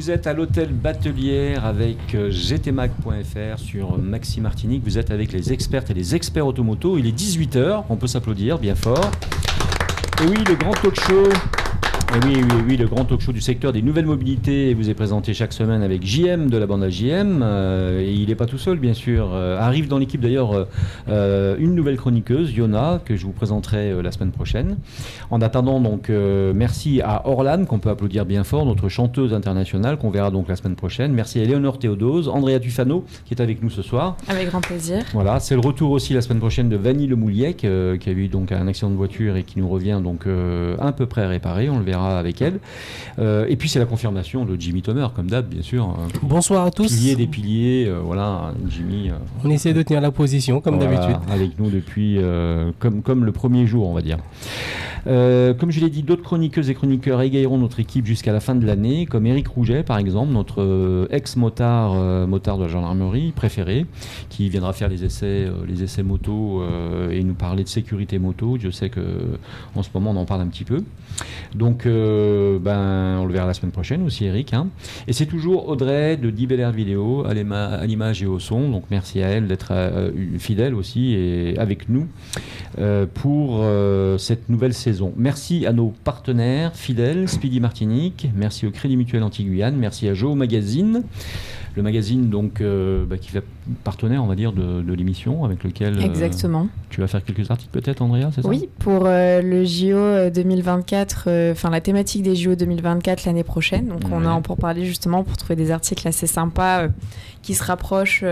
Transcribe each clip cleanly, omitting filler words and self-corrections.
Vous êtes à l'hôtel Batelière avec gtmag.fr sur Maxime Martinique. Vous êtes avec les expertes et les experts automoto. Il est 18h, on peut s'applaudir bien fort. Et oui, le grand talk show. Et oui, le grand talk show du secteur des nouvelles mobilités vous est présenté chaque semaine avec JM de la bande à JM. Et il n'est pas tout seul, bien sûr. Arrive dans l'équipe d'ailleurs une nouvelle chroniqueuse, Yona, que je vous présenterai la semaine prochaine. En attendant, donc, merci à Orlan, qu'on peut applaudir bien fort, notre chanteuse internationale, qu'on verra donc la semaine prochaine. Merci à Éléonore Théodose, Andrea Tufano, qui est avec nous ce soir. Avec grand plaisir. Voilà, c'est le retour aussi la semaine prochaine de Vanny Lemouliec, qui a eu donc un accident de voiture et qui nous revient donc à peu près réparé. On le verra avec elle. Et puis c'est la confirmation de Jimmy Thomer, comme d'hab, bien sûr. Bonsoir à tous. Pilier des piliers, voilà, Jimmy. On essaie de tenir la position, comme d'habitude. Avec nous depuis, comme le premier jour, on va dire. Comme je l'ai dit, d'autres chroniqueuses et chroniqueurs égailleront notre équipe jusqu'à la fin de l'année, comme Éric Rouget, par exemple, notre ex-motard motard de la gendarmerie préféré, qui viendra faire les essais moto et nous parler de sécurité moto. Je sais qu'en ce moment, on en parle un petit peu. Donc, on le verra la semaine prochaine aussi, Eric. Hein. Et c'est toujours Audrey de 10 Bel Air Vidéo à l'image et au son. Donc, merci à elle d'être fidèle aussi et avec nous pour cette nouvelle saison. Merci à nos partenaires fidèles, Speedy Martinique. Merci au Crédit Mutuel Anti-Guyane. Merci à Joe Magazine. Le magazine donc, qui fait partenaire, on va dire, de l'émission avec lequel Exactement. Tu vas faire quelques articles peut-être, Andrea, c'est ça ? Oui, pour le JO 2024, la thématique des JO 2024 l'année prochaine. Donc on a pour parler justement, pour trouver des articles assez sympas qui se rapprochent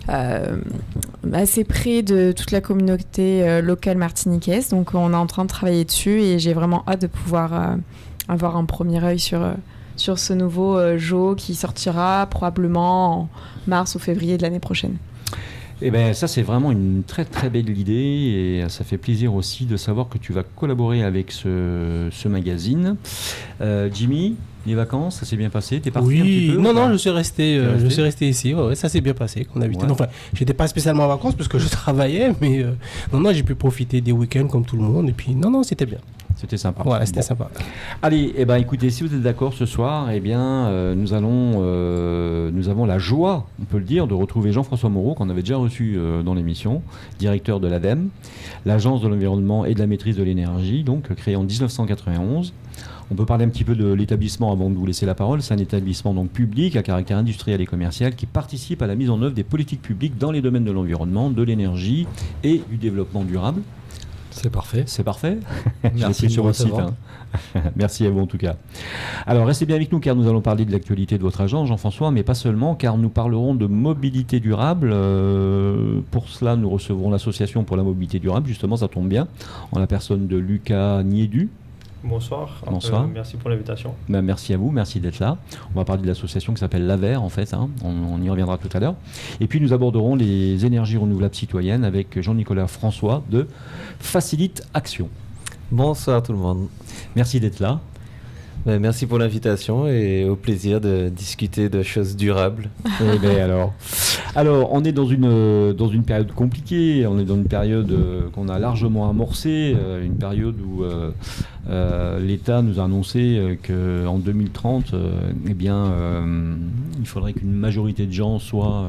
assez près de toute la communauté locale martiniquaise. Donc on est en train de travailler dessus et j'ai vraiment hâte de pouvoir avoir un premier œil sur ce nouveau JO qui sortira probablement en mars ou février de l'année prochaine. Eh bien, ça, c'est vraiment une très, très belle idée et ça fait plaisir aussi de savoir que tu vas collaborer avec ce magazine. Jimmy, les vacances, ça s'est bien passé ? T'es parti un petit peu ? Non, je suis resté ici. Ouais, ça s'est bien passé, comme d'habitude. Ouais. Enfin, j'étais pas spécialement en vacances parce que je travaillais, mais j'ai pu profiter des week-ends comme tout le monde. Et puis, c'était bien. C'était sympa. Ouais, c'était sympa. Allez, écoutez, si vous êtes d'accord ce soir, nous avons la joie, on peut le dire, de retrouver Jean-François Moreau, qu'on avait déjà reçu dans l'émission, directeur de l'ADEME, l'Agence de l'environnement et de la maîtrise de l'énergie, donc créée en 1991. On peut parler un petit peu de l'établissement avant de vous laisser la parole. C'est un établissement donc public à caractère industriel et commercial qui participe à la mise en œuvre des politiques publiques dans les domaines de l'environnement, de l'énergie et du développement durable. C'est parfait. C'est parfait. Merci sur votre site. Merci à vous en tout cas. Alors restez bien avec nous car nous allons parler de l'actualité de votre agence, Jean-François, mais pas seulement, car nous parlerons de mobilité durable. Pour cela, nous recevrons l'association pour la mobilité durable. Justement, ça tombe bien, en la personne de Lucas Niédu. Bonsoir. Merci pour l'invitation. Merci à vous, merci d'être là. On va parler de l'association qui s'appelle l'AVER en fait, hein. On y reviendra tout à l'heure. Et puis nous aborderons les énergies renouvelables citoyennes avec Jean-Nicolas François de Facilite Action. Bonsoir tout le monde. Merci d'être là. Merci pour l'invitation et au plaisir de discuter de choses durables. Alors, on est dans une période compliquée, on est dans une période qu'on a largement amorcée, une période où l'État nous a annoncé qu'en 2030, il faudrait qu'une majorité de gens soient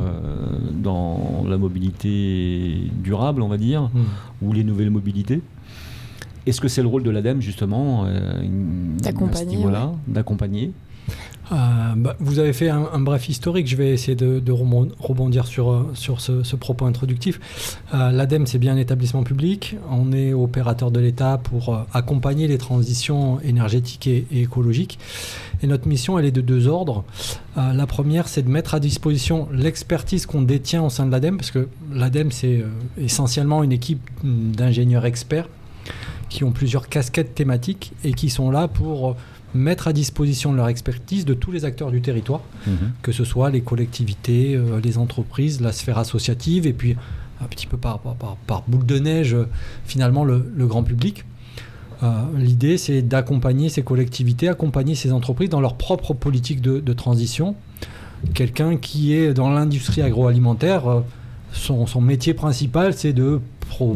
dans la mobilité durable, on va dire, ou les nouvelles mobilités. Est-ce que c'est le rôle de l'ADEME, justement, d'accompagner Vous avez fait un bref historique. Je vais essayer de rebondir sur ce propos introductif. L'ADEME, c'est bien un établissement public. On est opérateur de l'État pour accompagner les transitions énergétiques et écologiques. Et notre mission, elle est de deux ordres. La première, c'est de mettre à disposition l'expertise qu'on détient au sein de l'ADEME, parce que l'ADEME, c'est essentiellement une équipe d'ingénieurs experts qui ont plusieurs casquettes thématiques et qui sont là pour mettre à disposition leur expertise de tous les acteurs du territoire, que ce soit les collectivités, les entreprises, la sphère associative et puis un petit peu par boule de neige, finalement le grand public. L'idée, c'est d'accompagner ces collectivités, accompagner ces entreprises dans leur propre politique de transition. Quelqu'un qui est dans l'industrie agroalimentaire, son métier principal, c'est de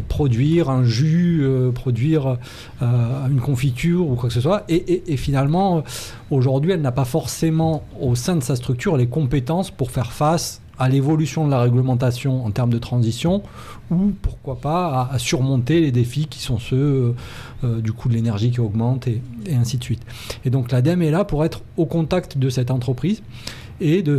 produire un jus, produire une confiture ou quoi que ce soit. Et finalement, aujourd'hui, elle n'a pas forcément au sein de sa structure les compétences pour faire face à l'évolution de la réglementation en termes de transition, ou pourquoi pas à surmonter les défis qui sont ceux du coût de l'énergie qui augmente et ainsi de suite. Et donc l'ADEME est là pour être au contact de cette entreprise et de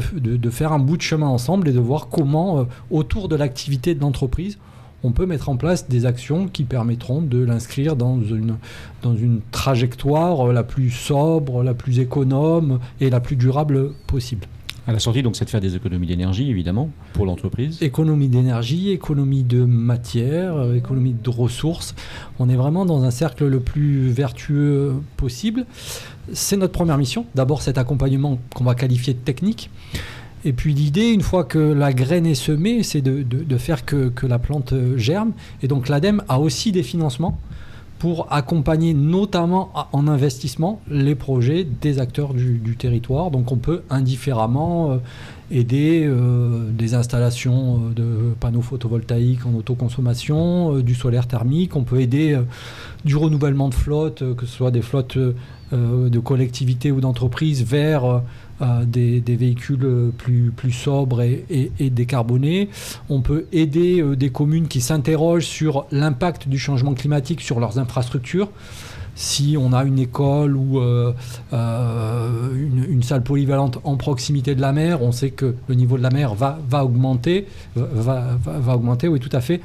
faire un bout de chemin ensemble et de voir comment, autour de l'activité de l'entreprise, on peut mettre en place des actions qui permettront de l'inscrire dans une trajectoire la plus sobre, la plus économe et la plus durable possible. À la sortie, donc, c'est de faire des économies d'énergie, évidemment, pour l'entreprise. Économie d'énergie, économie de matière, économie de ressources. On est vraiment dans un cercle le plus vertueux possible. C'est notre première mission. D'abord, cet accompagnement qu'on va qualifier de technique. Et puis l'idée, une fois que la graine est semée, c'est de faire que la plante germe. Et donc l'ADEME a aussi des financements pour accompagner notamment en investissement les projets des acteurs du territoire. Donc on peut indifféremment aider des installations de panneaux photovoltaïques en autoconsommation, du solaire thermique, on peut aider du renouvellement de flotte, que ce soit des flottes de collectivités ou d'entreprises vers des véhicules plus sobres et décarbonés. On peut aider des communes qui s'interrogent sur l'impact du changement climatique sur leurs infrastructures. Si on a une école ou une salle polyvalente en proximité de la mer, on sait que le niveau de la mer va augmenter. Oui, tout à fait.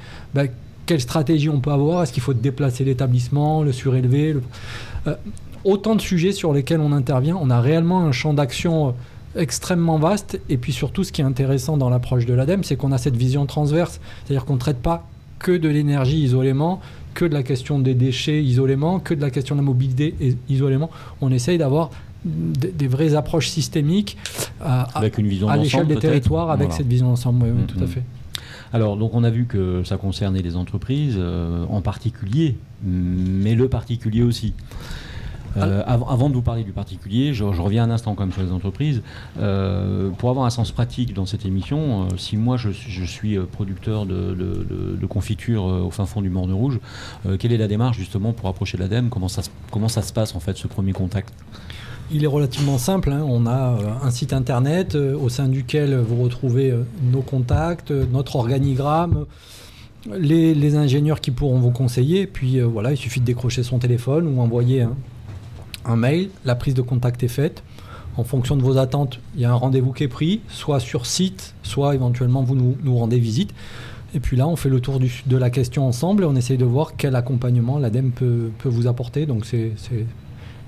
Quelle stratégie on peut avoir? Est-ce qu'il faut déplacer l'établissement, le surélever autant de sujets sur lesquels on intervient. On a réellement un champ d'action extrêmement vaste. Et puis surtout, ce qui est intéressant dans l'approche de l'ADEME, c'est qu'on a cette vision transverse. C'est-à-dire qu'on ne traite pas que de l'énergie isolément, que de la question des déchets isolément, que de la question de la mobilité isolément. On essaye d'avoir des vraies approches systémiques avec une vision à l'échelle des territoires, avec voilà. Cette vision d'ensemble. Oui, tout à fait. Alors, donc on a vu que ça concernait les entreprises en particulier, mais le particulier aussi. Avant de vous parler du particulier, je reviens un instant quand même sur les entreprises. Pour avoir un sens pratique dans cette émission, si moi je suis producteur de confiture au fin fond du Morne Rouge, quelle est la démarche justement pour approcher l'ADEME? Comment ça se passe en fait ce premier contact? Il est relativement simple. On a un site internet au sein duquel vous retrouvez nos contacts, notre organigramme, les ingénieurs qui pourront vous conseiller. Puis voilà, il suffit de décrocher son téléphone ou envoyer un mail, la prise de contact est faite. En fonction de vos attentes, il y a un rendez-vous qui est pris, soit sur site, soit éventuellement vous nous rendez visite. Et puis là, on fait le tour de la question ensemble et on essaye de voir quel accompagnement l'ADEME peut vous apporter. Donc c'est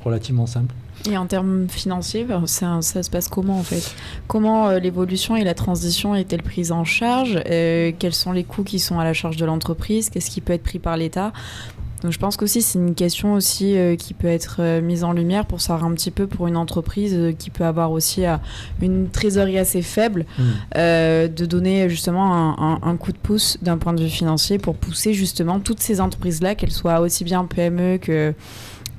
relativement simple. Et en termes financiers, ça se passe comment en fait? Comment l'évolution et la transition est-elle prise en charge? Quels sont les coûts qui sont à la charge de l'entreprise? Qu'est-ce qui peut être pris par l'État? Donc je pense qu'aussi c'est une question aussi qui peut être mise en lumière pour savoir un petit peu pour une entreprise qui peut avoir aussi une trésorerie assez faible, de donner justement un coup de pouce d'un point de vue financier pour pousser justement toutes ces entreprises-là, qu'elles soient aussi bien PME que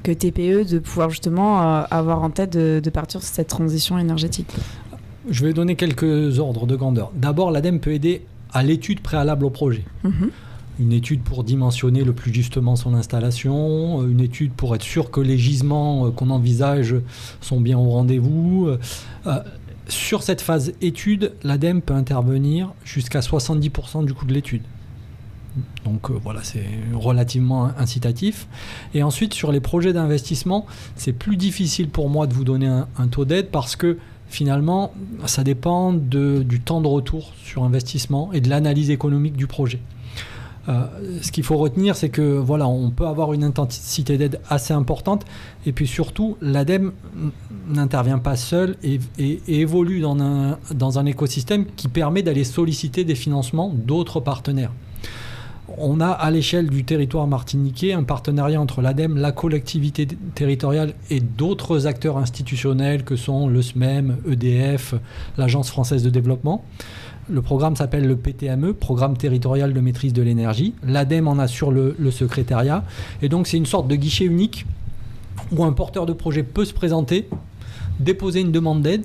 TPE, de pouvoir justement avoir en tête de partir sur cette transition énergétique. Je vais donner quelques ordres de grandeur. D'abord, l'ADEME peut aider à l'étude préalable au projet. Une étude pour dimensionner le plus justement son installation, une étude pour être sûr que les gisements qu'on envisage sont bien au rendez-vous. Sur cette phase étude, l'ADEME peut intervenir jusqu'à 70% du coût de l'étude. Donc voilà, c'est relativement incitatif. Et ensuite, sur les projets d'investissement, c'est plus difficile pour moi de vous donner un taux d'aide parce que finalement, ça dépend du temps de retour sur investissement et de l'analyse économique du projet. Ce qu'il faut retenir, c'est que voilà, on peut avoir une intensité d'aide assez importante et puis surtout, l'ADEME n'intervient pas seul et évolue dans un écosystème qui permet d'aller solliciter des financements d'autres partenaires. On a à l'échelle du territoire martiniquais un partenariat entre l'ADEME, la collectivité territoriale et d'autres acteurs institutionnels que sont le SMEM, EDF, l'Agence française de développement. Le programme s'appelle le PTME, Programme territorial de maîtrise de l'énergie. L'ADEME en assure le secrétariat. Et donc c'est une sorte de guichet unique où un porteur de projet peut se présenter, déposer une demande d'aide.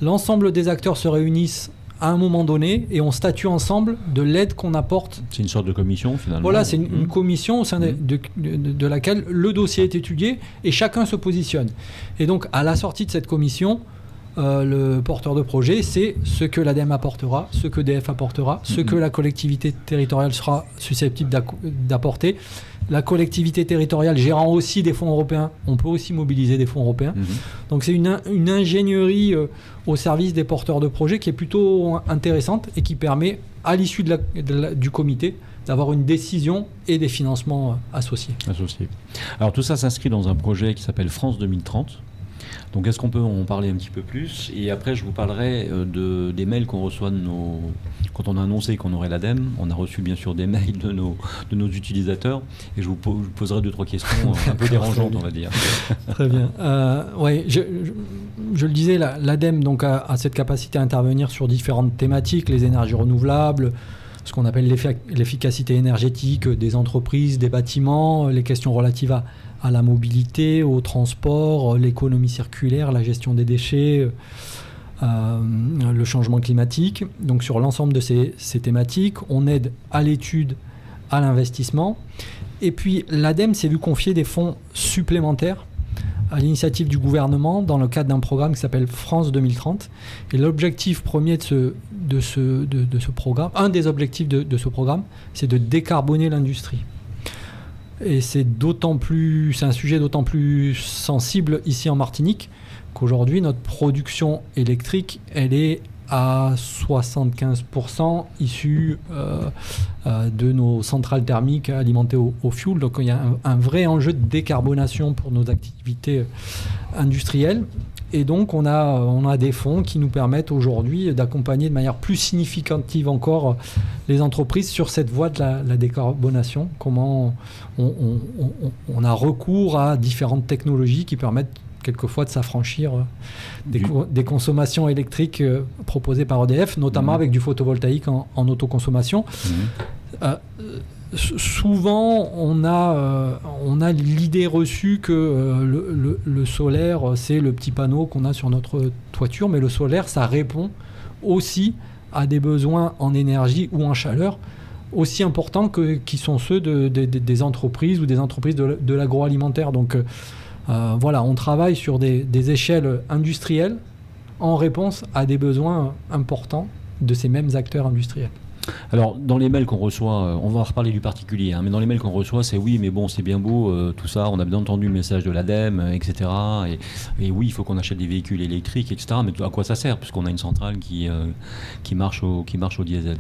L'ensemble des acteurs se réunissent à un moment donné et on statue ensemble de l'aide qu'on apporte. C'est une sorte de commission finalement. Voilà, c'est une commission au sein de laquelle le dossier est étudié et chacun se positionne. Et donc à la sortie de cette commission, le porteur de projet, c'est ce que l'ADEME apportera, ce que EDF apportera, ce que la collectivité territoriale sera susceptible d'apporter. La collectivité territoriale gérant aussi des fonds européens, on peut aussi mobiliser des fonds européens. Donc c'est une ingénierie au service des porteurs de projets qui est plutôt intéressante et qui permet, à l'issue du comité, d'avoir une décision et des financements associés. Alors tout ça s'inscrit dans un projet qui s'appelle France 2030. Donc est-ce qu'on peut en parler un petit peu plus? Et après, je vous parlerai des mails qu'on reçoit quand on a annoncé qu'on aurait l'ADEME. On a reçu bien sûr des mails de nos utilisateurs. Et je vous poserai 2-3 questions un peu dérangeantes, on va dire. Très bien. Ouais, je le disais, l'ADEME donc, a cette capacité à intervenir sur différentes thématiques, les énergies renouvelables, ce qu'on appelle l'efficacité énergétique des entreprises, des bâtiments, les questions relatives à la mobilité, au transport, l'économie circulaire, la gestion des déchets, le changement climatique. Donc sur l'ensemble de ces thématiques, on aide à l'étude, à l'investissement. Et puis l'ADEME s'est vu confier des fonds supplémentaires à l'initiative du gouvernement dans le cadre d'un programme qui s'appelle France 2030. Et l'objectif premier de ce programme, un des objectifs de ce programme, c'est de décarboner l'industrie. Et c'est un sujet d'autant plus sensible ici en Martinique qu'aujourd'hui notre production électrique, elle est à 75% issue de nos centrales thermiques alimentées au fioul. Donc il y a un vrai enjeu de décarbonation pour nos activités industrielles. Et donc on a des fonds qui nous permettent aujourd'hui d'accompagner de manière plus significative encore les entreprises sur cette voie de la décarbonation. Comment on a recours à différentes technologies qui permettent quelquefois de s'affranchir des consommations électriques proposées par EDF, notamment avec du photovoltaïque en autoconsommation. Souvent, on a l'idée reçue que le solaire, c'est le petit panneau qu'on a sur notre toiture, mais le solaire, ça répond aussi à des besoins en énergie ou en chaleur aussi importants qui sont ceux des entreprises ou des entreprises de l'agroalimentaire. Donc voilà, on travaille sur des échelles industrielles en réponse à des besoins importants de ces mêmes acteurs industriels. Alors, dans les mails qu'on reçoit, on va reparler du particulier, mais dans les mails qu'on reçoit, c'est oui, mais bon, c'est bien beau, tout ça, on a bien entendu le message de l'ADEME, etc. Et oui, il faut qu'on achète des véhicules électriques, etc. Mais à quoi ça sert, puisqu'on a une centrale qui marche au diesel?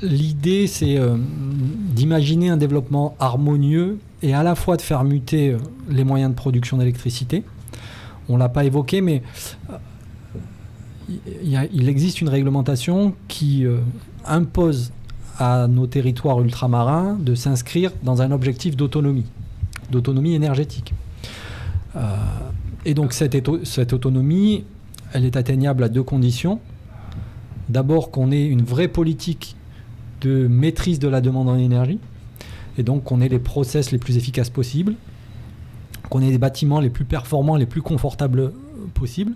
L'idée, c'est d'imaginer un développement harmonieux et à la fois de faire muter les moyens de production d'électricité. On ne l'a pas évoqué, mais il existe une réglementation qui impose à nos territoires ultramarins de s'inscrire dans un objectif d'autonomie énergétique. Et donc cette autonomie, elle est atteignable à 2 conditions. D'abord qu'on ait une vraie politique de maîtrise de la demande en énergie, et donc qu'on ait les process les plus efficaces possibles, qu'on ait des bâtiments les plus performants, les plus confortables possibles.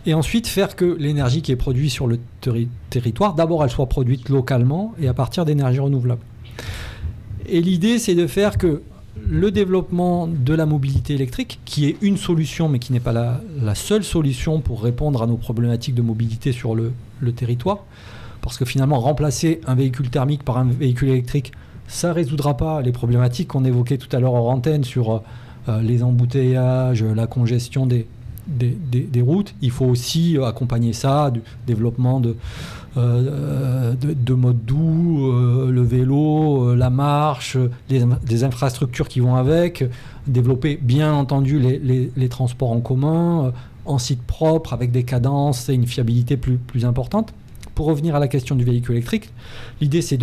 Et ensuite, faire que l'énergie qui est produite sur le territoire, d'abord, elle soit produite localement et à partir d'énergies renouvelables. Et l'idée, c'est de faire que le développement de la mobilité électrique, qui est une solution, mais qui n'est pas la seule solution pour répondre à nos problématiques de mobilité sur le territoire, parce que finalement, remplacer un véhicule thermique par un véhicule électrique, ça ne résoudra pas les problématiques qu'on évoquait tout à l'heure hors antenne sur les embouteillages, la congestion des routes. Il faut aussi accompagner ça du développement de modes doux, le vélo, la marche, des infrastructures qui vont avec, développer bien entendu les transports en commun, en site propre, avec des cadences et une fiabilité plus importante. Pour revenir à la question du véhicule électrique, l'idée c'est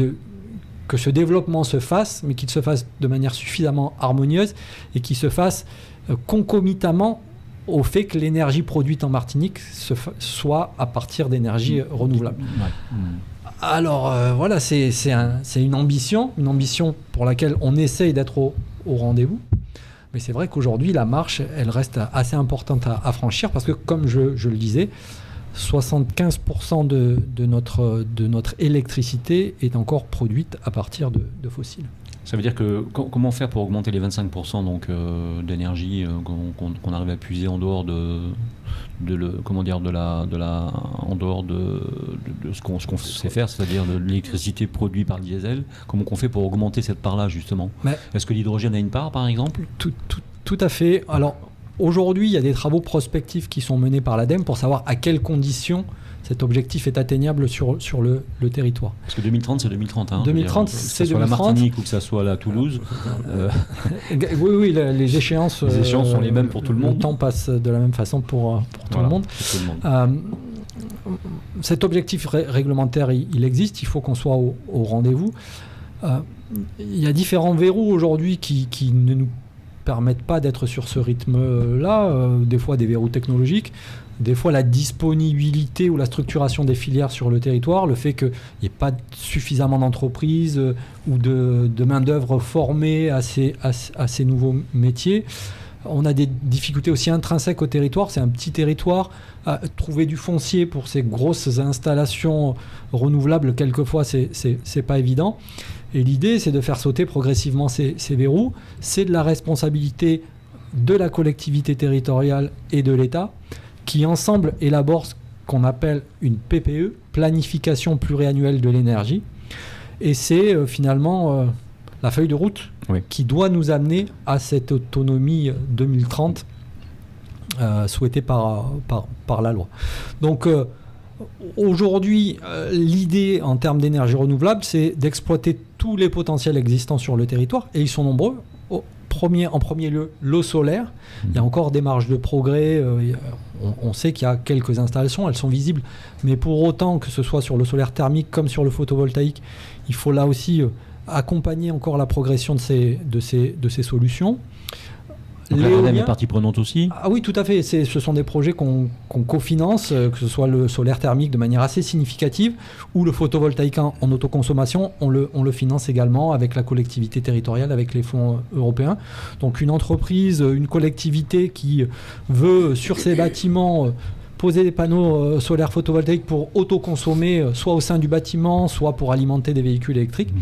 que ce développement se fasse, mais qu'il se fasse de manière suffisamment harmonieuse et qu'il se fasse concomitamment au fait que l'énergie produite en Martinique soit à partir d'énergie renouvelable. Alors voilà, c'est une ambition pour laquelle on essaye d'être au rendez-vous. Mais c'est vrai qu'aujourd'hui, la marche, elle reste assez importante à franchir parce que, comme je le disais, 75% de notre électricité est encore produite à partir de fossiles. Ça veut dire que comment faire pour augmenter les 25% donc, d'énergie qu'on arrive à puiser en dehors en dehors de ce qu'on sait faire, c'est-à-dire de l'électricité produite par le diesel. Comment on fait pour augmenter cette part-là justement ? Est-ce que l'hydrogène a une part par exemple ? Tout à fait. Alors aujourd'hui, il y a des travaux prospectifs qui sont menés par l'ADEME pour savoir à quelles conditions cet objectif est atteignable sur le territoire. Parce que 2030, c'est 2030. Hein, 2030, c'est 2030. Que ce soit la Martinique ou que ce soit la Toulouse. Oui, les échéances sont les mêmes pour tout le monde. Le temps passe de la même façon pour tout le monde. Cet objectif réglementaire, il existe. Il faut qu'on soit au rendez-vous. Il y a différents verrous aujourd'hui qui ne nous permettent pas d'être sur ce rythme-là. Des fois, des verrous technologiques. Des fois, la disponibilité ou la structuration des filières sur le territoire, le fait qu'il n'y ait pas suffisamment d'entreprises ou de main-d'œuvre formée à ces nouveaux métiers. On a des difficultés aussi intrinsèques au territoire. C'est un petit territoire. Trouver du foncier pour ces grosses installations renouvelables, quelquefois, c'est pas évident. Et l'idée, c'est de faire sauter progressivement ces verrous. C'est de la responsabilité de la collectivité territoriale et de l'État, qui ensemble élaborent ce qu'on appelle une PPE, planification pluriannuelle de l'énergie. Et c'est finalement la feuille de route qui doit nous amener à cette autonomie 2030 souhaitée par la loi. Donc aujourd'hui, l'idée en termes d'énergie renouvelable, c'est d'exploiter tous les potentiels existants sur le territoire, et ils sont nombreux. En premier lieu, l'eau solaire. Il y a encore des marges de progrès. On sait qu'il y a quelques installations, elles sont visibles. Mais pour autant, que ce soit sur le solaire thermique comme sur le photovoltaïque, il faut là aussi accompagner encore la progression de ces solutions. L'ADEME est partie prenante aussi ? Ah oui, tout à fait. Ce sont des projets qu'on cofinance, que ce soit le solaire thermique de manière assez significative ou le photovoltaïque en autoconsommation. On le finance également avec la collectivité territoriale, avec les fonds européens. Donc une entreprise, une collectivité qui veut sur ses bâtiments poser des panneaux solaires photovoltaïques pour autoconsommer, soit au sein du bâtiment, soit pour alimenter des véhicules électriques,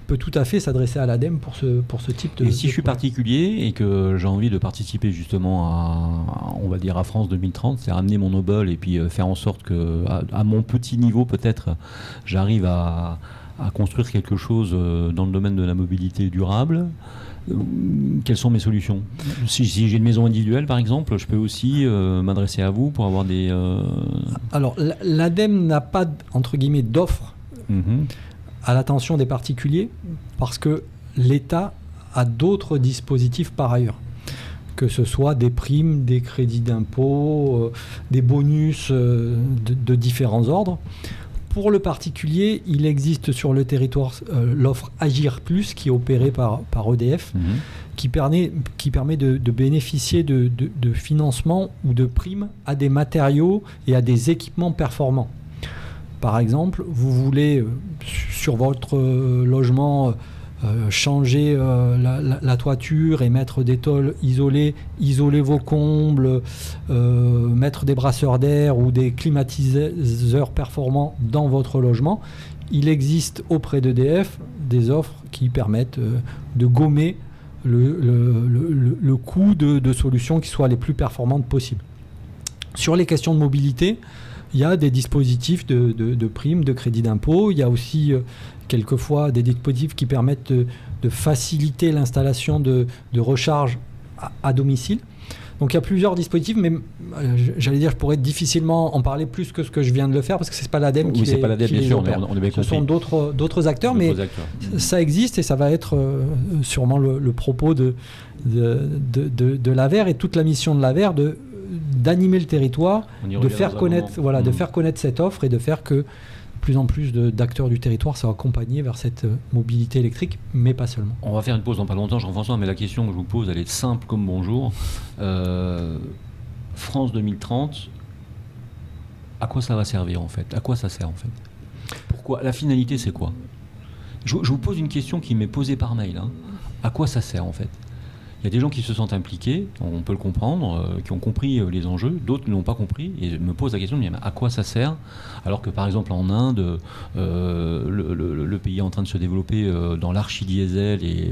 peut tout à fait s'adresser à l'ADEME pour ce type de... Et si je suis particulier et que j'ai envie de participer justement à France 2030, c'est ramener mon Obol et puis faire en sorte que, à mon petit niveau peut-être, j'arrive à construire quelque chose dans le domaine de la mobilité durable. Quelles sont mes solutions ? Si j'ai une maison individuelle par exemple, je peux aussi m'adresser à vous pour avoir des... Alors l'ADEME n'a pas entre guillemets d'offre à l'attention des particuliers parce que l'État a d'autres dispositifs par ailleurs, que ce soit des primes, des crédits d'impôt, des bonus de différents ordres. Pour le particulier, il existe sur le territoire l'offre Agir Plus qui est opérée par EDF, qui permet de bénéficier de financement ou de primes à des matériaux et à des équipements performants. Par exemple, vous voulez sur votre logement changer la toiture et mettre des tôles isolées, isoler vos combles, mettre des brasseurs d'air ou des climatiseurs performants dans votre logement. Il existe auprès d'EDF des offres qui permettent de gommer le coût de solutions qui soient les plus performantes possibles. Sur les questions de mobilité, il y a des dispositifs de primes, de crédits d'impôt. Il y a aussi quelquefois des dispositifs qui permettent de faciliter l'installation de recharge à domicile. Donc il y a plusieurs dispositifs, mais j'allais dire, je pourrais difficilement en parler plus que ce que je viens de le faire, parce que ce n'est pas l'ADEME qui les opère. Ce sont d'autres acteurs, mais ça existe et ça va être sûrement le propos de l'AVER et toute la mission de l'AVER d'animer le territoire, de faire connaître cette offre et de faire que de plus en plus d'acteurs du territoire soient accompagnés vers cette mobilité électrique, mais pas seulement. On va faire une pause dans pas longtemps, Jean-François, mais la question que je vous pose, elle est simple comme bonjour. France 2030, à quoi ça va servir en fait ? À quoi ça sert en fait ? Pourquoi ? La finalité, c'est quoi ? Je vous pose une question qui m'est posée par mail. À quoi ça sert en fait ? Il y a des gens qui se sentent impliqués, on peut le comprendre, qui ont compris les enjeux, d'autres ne l'ont pas compris et me posent la question de à quoi ça sert, alors que par exemple en Inde, le pays est en train de se développer dans l'archi-diesel et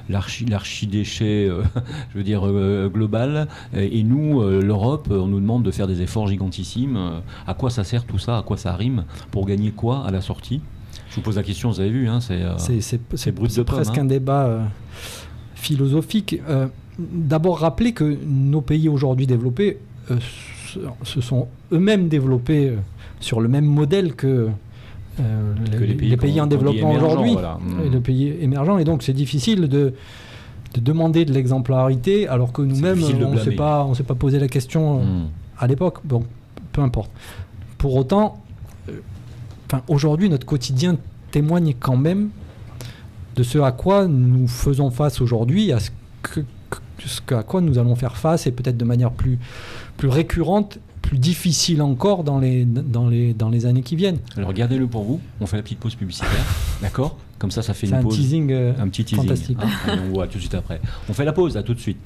l'archi-déchet, je veux dire, global, et nous, l'Europe, on nous demande de faire des efforts gigantissimes. À quoi ça sert tout ça, à quoi ça rime, pour gagner quoi à la sortie? Je vous pose la question, vous avez vu, c'est brut de pomme. C'est presque un débat philosophique. D'abord rappeler que nos pays aujourd'hui développés se sont eux-mêmes développés sur le même modèle que les pays en développement aujourd'hui, voilà. Les pays émergents, et donc c'est difficile de demander de l'exemplarité alors que nous-mêmes on ne s'est pas posé la question à l'époque. Bon, peu importe. Pour autant, aujourd'hui notre quotidien témoigne quand même de ce à quoi nous faisons face aujourd'hui, à à quoi nous allons faire face, et peut-être de manière plus récurrente, plus difficile encore dans les années qui viennent. Alors gardez-le pour vous, on fait la petite pause publicitaire, d'accord? Comme ça fait une pause. Un petit teasing fantastique. On voit tout de suite après. On fait la pause, à tout de suite.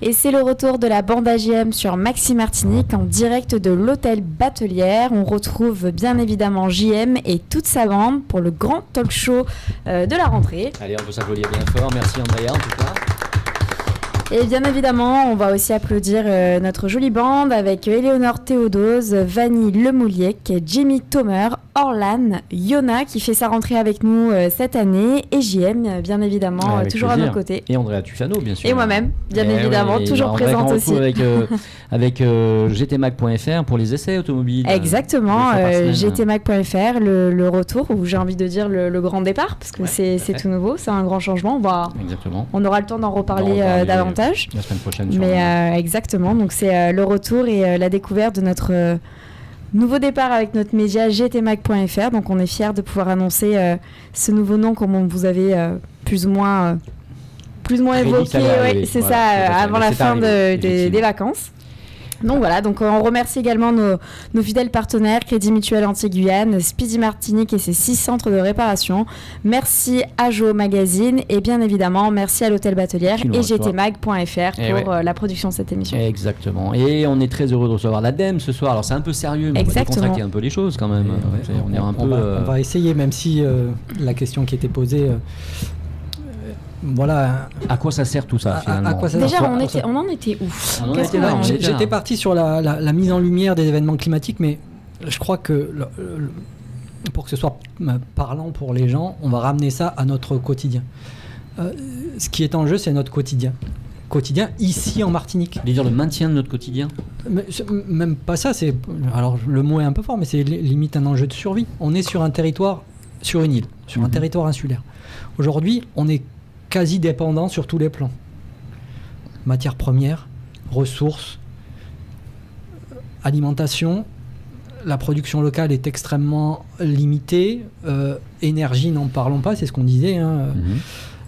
Et c'est le retour de la bande AGM sur Maxi Martinique en direct de l'hôtel Batelière. On retrouve bien évidemment JM et toute sa bande pour le grand talk show de la rentrée. Allez, on peut s'applaudir bien fort. Merci Andrea en tout cas. Et bien évidemment, on va aussi applaudir notre jolie bande avec Éléonore Théodose, Vanny Lemouliec, Jimmy Thomer, Orlan, Yona qui fait sa rentrée avec nous cette année, et JM, bien évidemment, toujours plaisir. À nos côtés. Et Andrea Tufano, bien sûr. Et moi-même, bien évidemment, toujours présente aussi. Avec gtmag.fr pour les essais automobiles. Exactement, gtmag.fr, le retour, ou j'ai envie de dire le grand départ, parce que c'est tout nouveau, c'est un grand changement. On aura le temps d'en reparler davantage. La semaine prochaine. Mais exactement, donc c'est le retour et la découverte de notre nouveau départ avec notre média gtmag.fr. Donc on est fiers de pouvoir annoncer ce nouveau nom comme on vous avait plus ou moins évoqué, c'est ça, avant la fin des vacances. Donc voilà, donc on remercie également nos fidèles partenaires, Crédit Mutuel Antilles-Guyane, Speedy Martinique et ses 6 centres de réparation. Merci à Jo Magazine et bien évidemment merci à l'hôtel Batelière et gtmag.fr pour la production de cette émission. Exactement. Et on est très heureux de recevoir l'ADEME ce soir. Alors c'est un peu sérieux, mais on va décontracter un peu les choses quand même. On va essayer, même si la question qui était posée... Voilà. À quoi ça sert tout ça finalement? Déjà, on en était où? J'étais parti sur la mise en lumière des événements climatiques, mais je crois que pour que ce soit parlant pour les gens, on va ramener ça à notre quotidien. Ce qui est en jeu, c'est notre quotidien ici en Martinique. Tu veux dire le maintien de notre quotidien? Même pas ça, alors le mot est un peu fort, mais c'est limite un enjeu de survie. On est sur un territoire, sur une île, sur un territoire insulaire. Aujourd'hui, on est quasi dépendant sur tous les plans. Matières premières, ressources, alimentation. La production locale est extrêmement limitée. Énergie, n'en parlons pas, c'est ce qu'on disait.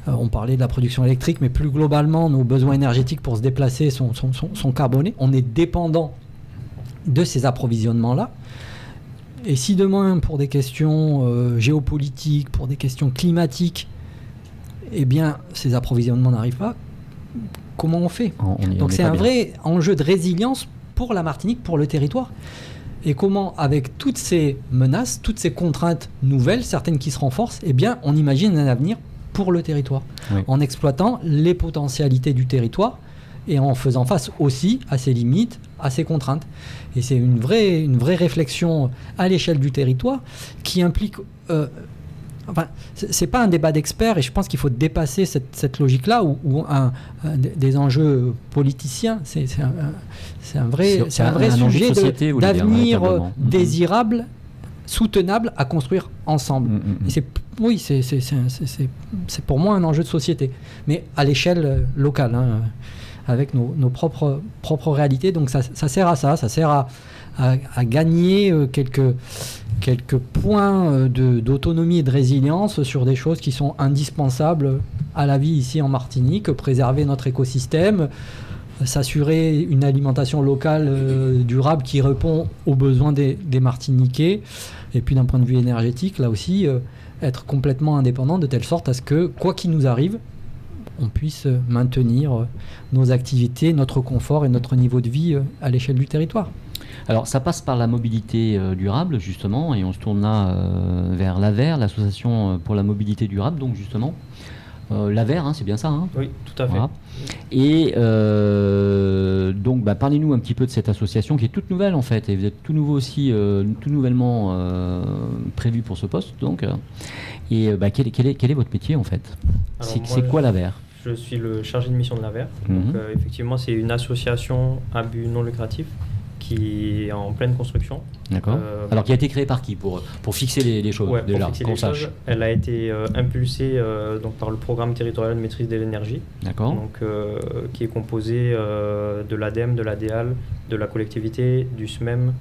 On parlait de la production électrique, mais plus globalement, nos besoins énergétiques pour se déplacer sont carbonés. On est dépendant de ces approvisionnements-là. Et si demain, pour des questions géopolitiques, pour des questions climatiques, eh bien, ces approvisionnements n'arrivent pas, comment on fait? Donc c'est un vrai enjeu de résilience pour la Martinique, pour le territoire. Et comment, avec toutes ces menaces, toutes ces contraintes nouvelles, certaines qui se renforcent, eh bien, on imagine un avenir pour le territoire, en exploitant les potentialités du territoire et en faisant face aussi à ses limites, à ses contraintes. Et c'est une vraie réflexion à l'échelle du territoire qui implique enfin, c'est pas un débat d'experts et je pense qu'il faut dépasser cette logique-là où des enjeux politiciens, c'est un vrai sujet d'avenir désirable, soutenable à construire ensemble. Et c'est pour moi un enjeu de société, mais à l'échelle locale, avec nos propres réalités. Donc ça sert à ça sert à gagner quelques points d'autonomie et de résilience sur des choses qui sont indispensables à la vie ici en Martinique, préserver notre écosystème, s'assurer une alimentation locale durable qui répond aux besoins des Martiniquais, et puis d'un point de vue énergétique, là aussi, être complètement indépendant de telle sorte à ce que, quoi qu'il nous arrive, on puisse maintenir nos activités, notre confort et notre niveau de vie à l'échelle du territoire. Alors ça passe par la mobilité durable justement, et on se tourne là vers l'AVER, l'association pour la mobilité durable, donc justement. L'AVER, c'est bien ça, Oui, tout à fait. Voilà. Et donc parlez-nous un petit peu de cette association qui est toute nouvelle en fait, et vous êtes tout nouveau aussi, tout nouvellement prévu pour ce poste, donc. Et quel est votre métier en fait? C'est quoi l'AVER? Je suis le chargé de mission de l'AVER. Donc effectivement, c'est une association à but non lucratif qui est en pleine construction. D'accord. Alors qui a été créée par qui pour fixer les choses déjà, qu'on sache. Elle a été impulsée donc par le programme territorial de maîtrise de l'énergie. D'accord. Donc qui est composé de l'ADEME, de l'ADEAL, de la collectivité, du SMEM,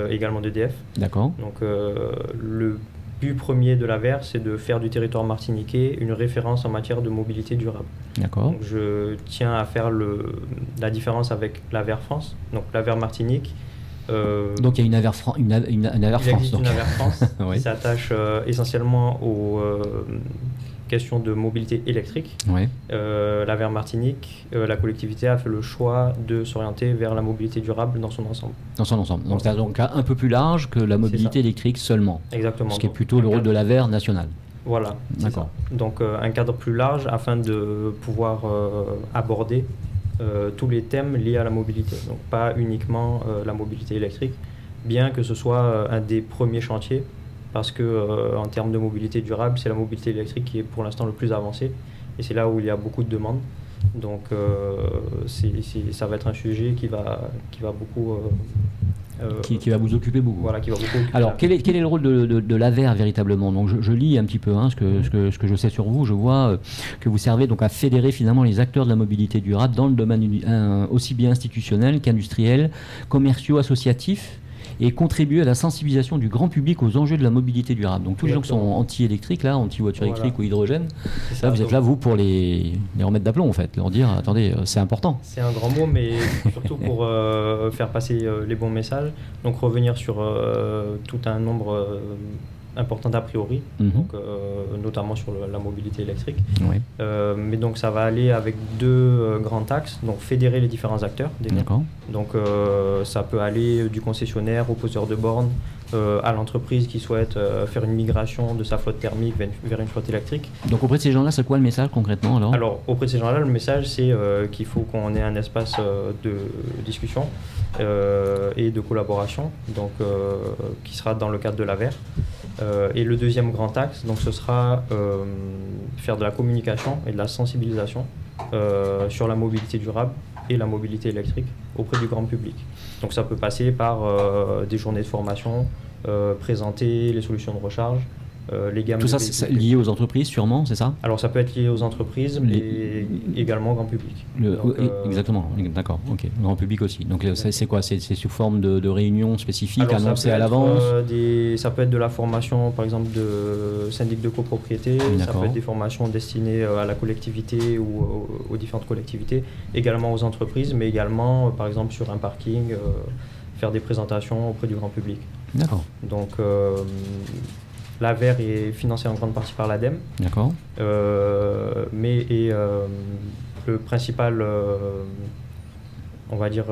également d'EDF. D'accord. Donc le but premier de l'AVER, c'est de faire du territoire martiniquais une référence en matière de mobilité durable. D'accord. Donc je tiens à faire la différence avec l'AVER France, donc l'AVER Martinique. Donc il y a une AVER France. Il existe une AVER France oui. qui s'attache essentiellement aux questions de mobilité électrique. Oui. L'AVER Martinique, la collectivité a fait le choix de s'orienter vers la mobilité durable dans son ensemble. Dans son ensemble. Donc c'est un cas un peu plus large que la mobilité électrique seulement. Exactement. Ce qui est plutôt le rôle de l'AVER national. Voilà. D'accord. Donc un cadre plus large afin de pouvoir aborder tous les thèmes liés à la mobilité. Donc pas uniquement la mobilité électrique, bien que ce soit un des premiers chantiers, parce que en termes de mobilité durable, c'est la mobilité électrique qui est pour l'instant le plus avancée, et c'est là où il y a beaucoup de demandes. Donc ça va être un sujet qui va beaucoup... qui va vous occuper beaucoup. Voilà, qui va beaucoup occuper. Alors, quel est le rôle de l'AVER véritablement? Donc, je lis un petit peu ce que je sais sur vous. Je vois que vous servez donc à fédérer finalement les acteurs de la mobilité durable dans le domaine aussi bien institutionnel qu'industriel, commerciaux, associatifs, et contribuer à la sensibilisation du grand public aux enjeux de la mobilité durable. Donc tous les gens qui sont anti-électriques, là, anti-voiture électrique ou hydrogène, là, vous êtes là, vous, pour les remettre d'aplomb, en fait, leur dire, attendez, c'est important. C'est un grand mot, mais surtout pour faire passer les bons messages. Donc revenir sur tout un nombre important d'a priori, donc, notamment sur la mobilité électrique. Oui. Mais donc ça va aller avec deux grands axes, donc fédérer les différents acteurs. D'accord. Donc ça peut aller du concessionnaire au poseur de bornes, à l'entreprise qui souhaite faire une migration de sa flotte thermique vers une flotte électrique. Donc auprès de ces gens-là, c'est quoi le message concrètement alors? Alors auprès de ces gens-là, le message c'est qu'il faut qu'on ait un espace de discussion et de collaboration, donc qui sera dans le cadre de l'AVER. Et le deuxième grand axe, donc ce sera faire de la communication et de la sensibilisation sur la mobilité durable et la mobilité électrique auprès du grand public. Donc ça peut passer par des journées de formation, présenter les solutions de recharge, les gammes. Tout ça, c'est lié aux entreprises sûrement, c'est ça? Alors ça peut être lié aux entreprises, mais également au grand public. Exactement, d'accord, ok. Grand public aussi. Donc c'est quoi? C'est sous forme de réunions spécifiques annoncées à l'avance? Ça peut être de la formation, par exemple, de syndic de copropriété. Ça peut être des formations destinées à la collectivité ou aux différentes collectivités, également aux entreprises, mais également, par exemple, sur un parking, faire des présentations auprès du grand public. D'accord. Donc l'AVER est financé en grande partie par l'ADEME. D'accord. Mais le principal, on va dire,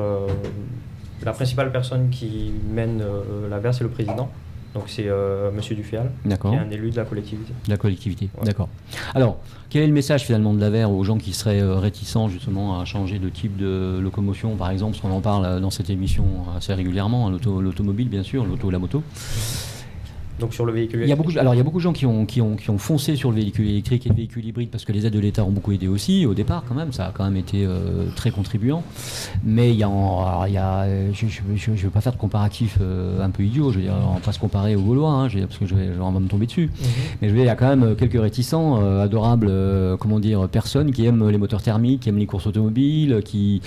la principale personne qui mène l'AVER, c'est le président. Donc c'est Monsieur Duféal, qui est un élu de la collectivité. De la collectivité, ouais. D'accord. Alors, quel est le message finalement de l'AVER aux gens qui seraient réticents justement à changer de type de locomotion, par exemple, parce qu'on en parle dans cette émission assez régulièrement, l'automobile bien sûr, la moto. Donc sur le véhicule Il y a électrique. beaucoup de gens qui ont foncé sur le véhicule électrique et le véhicule hybride parce que les aides de l'État ont beaucoup aidé aussi au départ quand même, ça a quand même été très contribuant. Mais je ne veux pas faire de comparatif un peu idiot, je veux dire, on va pas se comparer aux Gaulois, hein, parce que on va me tomber dessus. Mais il y a quand même quelques réticents, adorables, personnes qui aiment les moteurs thermiques, qui aiment les courses automobiles, qui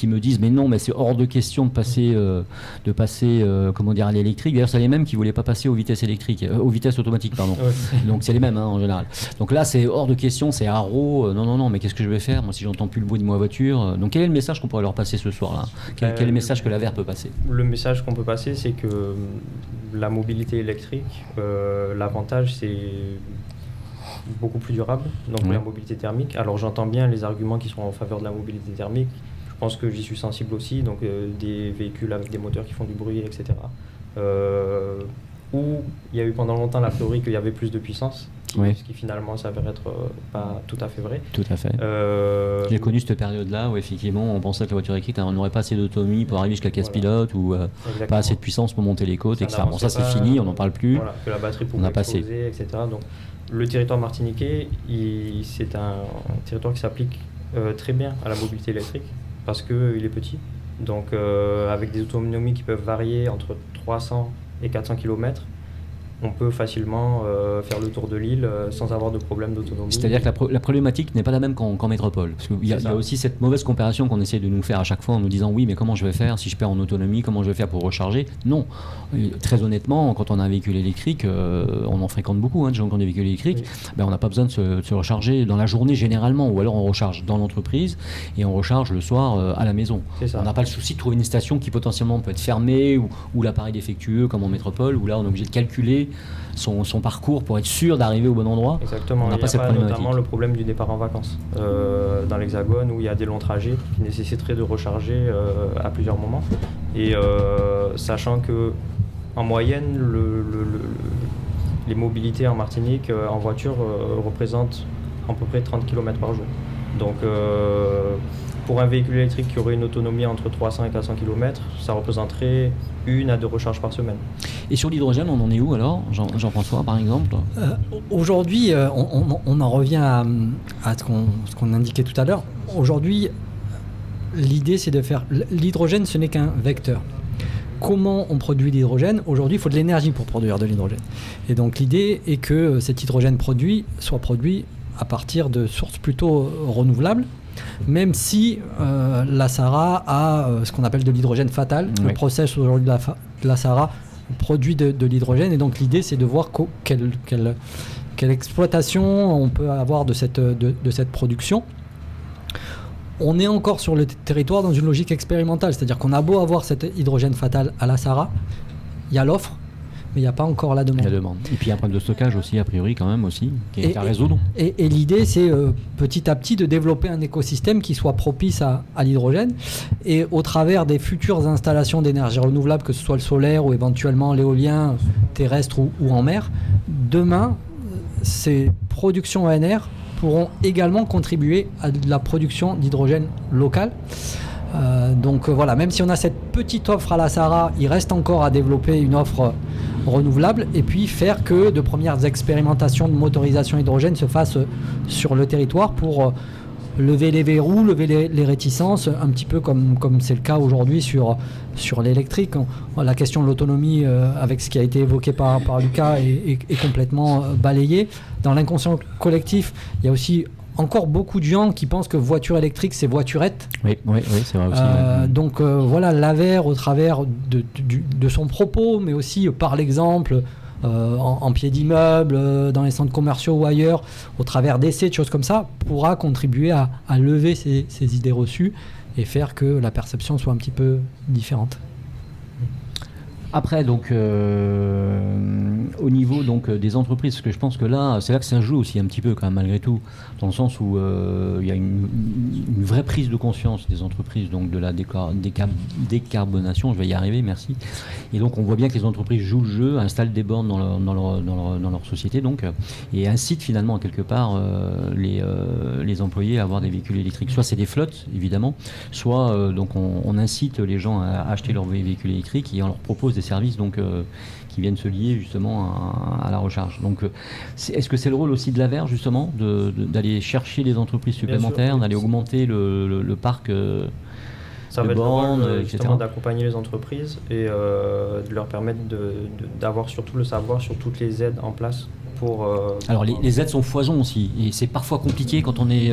me disent mais non, mais c'est hors de question de passer à l'électrique. D'ailleurs, c'est les mêmes qui voulaient pas passer aux vitesses automatiques, pardon. Ouais. Donc c'est les mêmes en général. Donc là, c'est hors de question, c'est haro. Non, mais qu'est-ce que je vais faire moi si j'entends plus le bruit de ma voiture? Donc quel est le message qu'on pourrait leur passer ce soir-là? Quel est le message que l'AVER peut passer? Le message qu'on peut passer, c'est que la mobilité électrique, l'avantage, c'est beaucoup plus durable, donc la mobilité thermique. Alors j'entends bien les arguments qui sont en faveur de la mobilité thermique. Je pense que j'y suis sensible aussi, donc des véhicules avec des moteurs qui font du bruit, etc. Où il y a eu pendant longtemps la théorie qu'il y avait plus de puissance, ce qui finalement s'avère être pas tout à fait vrai. Tout à fait. J'ai connu cette période-là où effectivement on pensait que la voiture électrique on n'aurait pas assez d'autonomie pour arriver jusqu'à casse pilote ou pas assez de puissance pour monter les côtes, etc. Bon, ça c'est fini, on n'en parle plus. Voilà, que la batterie pouvait exploser, etc. Donc le territoire martiniquais, c'est un territoire qui s'applique très bien à la mobilité électrique parce qu'il est petit. Donc avec des autonomies qui peuvent varier entre 300 et 400 km, on peut facilement faire le tour de l'île sans avoir de problème d'autonomie. C'est-à-dire que la problématique n'est pas la même qu'en métropole. Parce qu'il y a aussi cette mauvaise comparaison qu'on essaie de nous faire à chaque fois en nous disant oui, mais comment je vais faire si je perds en autonomie, comment je vais faire pour recharger? Non. Très honnêtement, quand on a un véhicule électrique, on en fréquente beaucoup, de gens qui ont des véhicules électriques, on n'a pas besoin de se recharger dans la journée généralement, ou alors on recharge dans l'entreprise et on recharge le soir à la maison. On n'a pas le souci de trouver une station qui potentiellement peut être fermée ou l'appareil défectueux comme en métropole, où là on est obligé de calculer son parcours pour être sûr d'arriver au bon endroit. Exactement. Il n'y a pas notamment le problème du départ en vacances dans l'Hexagone où il y a des longs trajets qui nécessiteraient de recharger à plusieurs moments. Et sachant que en moyenne, les mobilités en Martinique en voiture représentent à peu près 30 km par jour. Donc pour un véhicule électrique qui aurait une autonomie entre 300 et 400 km, ça représenterait 1 à 2 recharges par semaine. Et sur l'hydrogène, on en est où alors, Jean-François, par exemple? Aujourd'hui, on en revient à ce qu'on indiquait tout à l'heure. Aujourd'hui, l'idée, c'est de faire... L'hydrogène, ce n'est qu'un vecteur. Comment on produit l'hydrogène? Aujourd'hui, il faut de l'énergie pour produire de l'hydrogène. Et donc, l'idée est que cet hydrogène soit produit à partir de sources plutôt renouvelables, même si la SARA a ce qu'on appelle de l'hydrogène fatal. Le process aujourd'hui de la SARA produit de l'hydrogène, et donc l'idée c'est de voir quelle exploitation on peut avoir de cette production. On est encore sur le territoire dans une logique expérimentale, c'est-à-dire qu'on a beau avoir cet hydrogène fatal à la SARA, il y a l'offre, mais il n'y a pas encore la demande. Et puis il y a un problème de stockage aussi, a priori quand même aussi, qui est à résoudre. Et l'idée c'est petit à petit de développer un écosystème qui soit propice à l'hydrogène, et au travers des futures installations d'énergie renouvelable, que ce soit le solaire ou éventuellement l'éolien terrestre ou en mer, demain ces productions ENR pourront également contribuer à de la production d'hydrogène local. Donc voilà, même si on a cette petite offre à la SARA, il reste encore à développer une offre renouvelable et puis faire que de premières expérimentations de motorisation hydrogène se fassent sur le territoire pour lever les verrous, lever les réticences, un petit peu comme c'est le cas aujourd'hui sur l'électrique. La question de l'autonomie, avec ce qui a été évoqué par Lucas, est complètement balayée. Dans l'inconscient collectif, il y a aussi encore beaucoup de gens qui pensent que voiture électrique, c'est voiturette. Oui, c'est vrai aussi. Donc voilà, l'AVER, au travers de son propos, mais aussi par l'exemple, en pied d'immeuble, dans les centres commerciaux ou ailleurs, au travers d'essais, de choses comme ça, pourra contribuer à lever ces idées reçues et faire que la perception soit un petit peu différente. Après, donc, au niveau donc, des entreprises, parce que je pense que là, c'est là que ça joue aussi un petit peu, quand même, malgré tout, dans le sens où il y a une vraie prise de conscience des entreprises, donc de la décarbonation, je vais y arriver, merci. Et donc, on voit bien que les entreprises jouent le jeu, installent des bornes dans leur société, donc, et incitent finalement, quelque part, les employés à avoir des véhicules électriques. Soit c'est des flottes, évidemment, soit donc on incite les gens à acheter leurs véhicules électriques et on leur propose des services donc, qui viennent se lier justement à la recharge. Donc, est-ce que c'est le rôle aussi de l'AVER justement d'aller chercher des entreprises supplémentaires, d'aller augmenter le parc ça va être le rôle justement d'accompagner les entreprises et de leur permettre d'avoir surtout le savoir sur toutes les aides en place. Alors les aides sont foison aussi et c'est parfois compliqué quand on est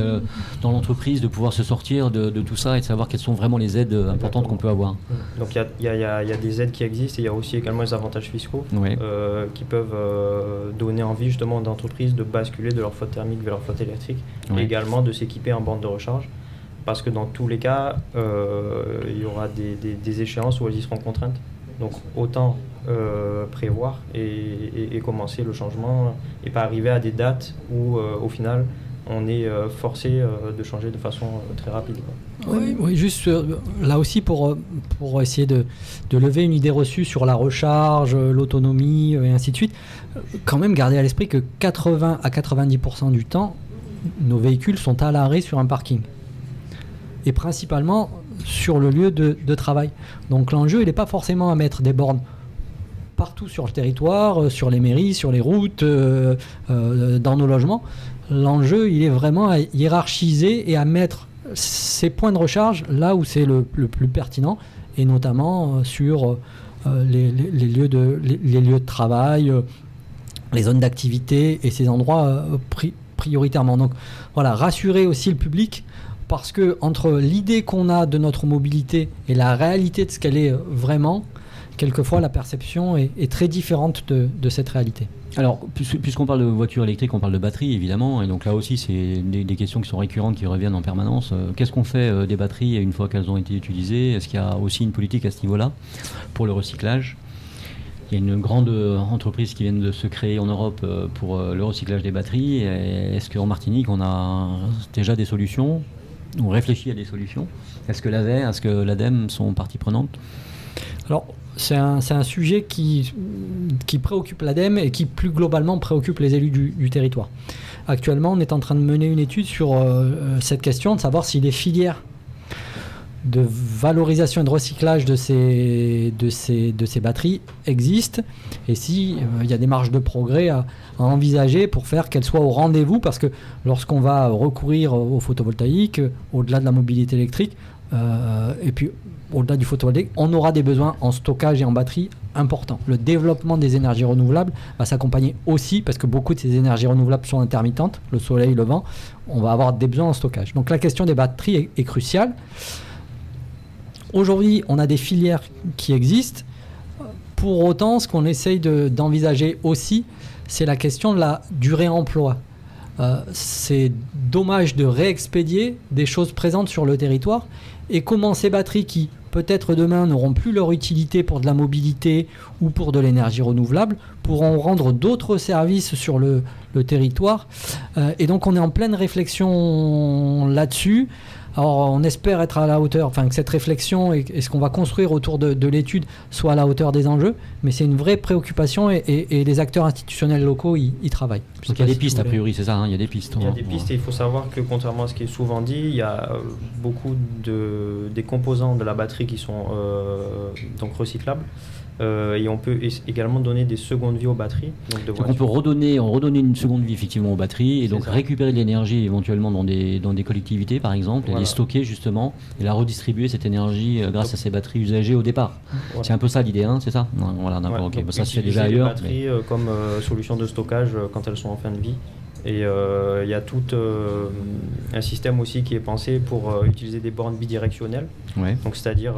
dans l'entreprise de pouvoir se sortir de tout ça et de savoir quelles sont vraiment les aides importantes qu'on peut avoir. Donc il y a des aides qui existent et il y a aussi également les avantages fiscaux qui peuvent donner envie justement d'entreprises de basculer de leur flotte thermique vers leur flotte électrique et également de s'équiper en borne de recharge. Parce que dans tous les cas, il y aura des échéances où elles y seront contraintes. Donc autant prévoir et commencer le changement et pas arriver à des dates où au final on est forcé de changer de façon très rapide. Oui, juste là aussi pour essayer de lever une idée reçue sur la recharge, l'autonomie et ainsi de suite, quand même garder à l'esprit que 80 à 90% du temps, nos véhicules sont à l'arrêt sur un parking. Et principalement sur le lieu de travail. Donc l'enjeu, il n'est pas forcément à mettre des bornes partout sur le territoire, sur les mairies, sur les routes, dans nos logements. L'enjeu, il est vraiment à hiérarchiser et à mettre ces points de recharge là où c'est le plus pertinent, et notamment sur les lieux de travail, les zones d'activité et ces endroits prioritairement. Donc voilà, rassurer aussi le public. Parce que entre l'idée qu'on a de notre mobilité et la réalité de ce qu'elle est vraiment, quelquefois la perception est très différente de cette réalité. Alors, puisqu'on parle de voitures électriques, on parle de batteries évidemment, et donc là aussi c'est des questions qui sont récurrentes, qui reviennent en permanence. Qu'est-ce qu'on fait des batteries une fois qu'elles ont été utilisées? Est-ce qu'il y a aussi une politique à ce niveau-là pour le recyclage? Il y a une grande entreprise qui vient de se créer en Europe pour le recyclage des batteries. Est-ce qu'en Martinique on a déjà des solutions? On réfléchit à des solutions. Est-ce que l'AVER, est-ce que l'ADEME sont partie prenante? Alors, c'est un sujet qui préoccupe l'ADEME et qui plus globalement préoccupe les élus du territoire. Actuellement, on est en train de mener une étude sur cette question, de savoir si les filières de valorisation et de recyclage de ces batteries existent et si il y a des marges de progrès à envisager pour faire qu'elles soient au rendez-vous, parce que lorsqu'on va recourir au photovoltaïque, au-delà de la mobilité électrique et puis au-delà du photovoltaïque, on aura des besoins en stockage et en batterie importants. Le développement des énergies renouvelables va s'accompagner aussi, parce que beaucoup de ces énergies renouvelables sont intermittentes, le soleil, le vent, on va avoir des besoins en stockage. Donc la question des batteries est cruciale. Aujourd'hui, on a des filières qui existent. Pour autant, ce qu'on essaye d'envisager aussi, c'est la question du réemploi. C'est dommage de réexpédier des choses présentes sur le territoire, et comment ces batteries qui, peut-être demain, n'auront plus leur utilité pour de la mobilité ou pour de l'énergie renouvelable, pourront rendre d'autres services sur le territoire. Et donc, on est en pleine réflexion là-dessus. Alors, on espère être à la hauteur, enfin que cette réflexion et ce qu'on va construire autour de l'étude soit à la hauteur des enjeux, mais c'est une vraie préoccupation et les acteurs institutionnels locaux y travaillent. Donc il y a des pistes, a priori, c'est ça, hein, il y a des pistes. Il y a des pistes et il faut savoir que contrairement à ce qui est souvent dit, il y a beaucoup des composants de la batterie qui sont donc recyclables. Et on peut également donner des secondes vies aux batteries. Donc on peut redonner une seconde vie effectivement aux batteries et donc récupérer de l'énergie éventuellement dans des collectivités par exemple, et les stocker justement et la redistribuer cette énergie grâce à ces batteries usagées au départ. Voilà. C'est un peu ça l'idée, hein, c'est ça? Voilà, d'accord, ok. Ça se fait déjà ailleurs. Les batteries comme solution de stockage quand elles sont en fin de vie. Et il y a tout un système aussi qui est pensé pour utiliser des bornes bidirectionnelles. Ouais. Donc c'est-à-dire,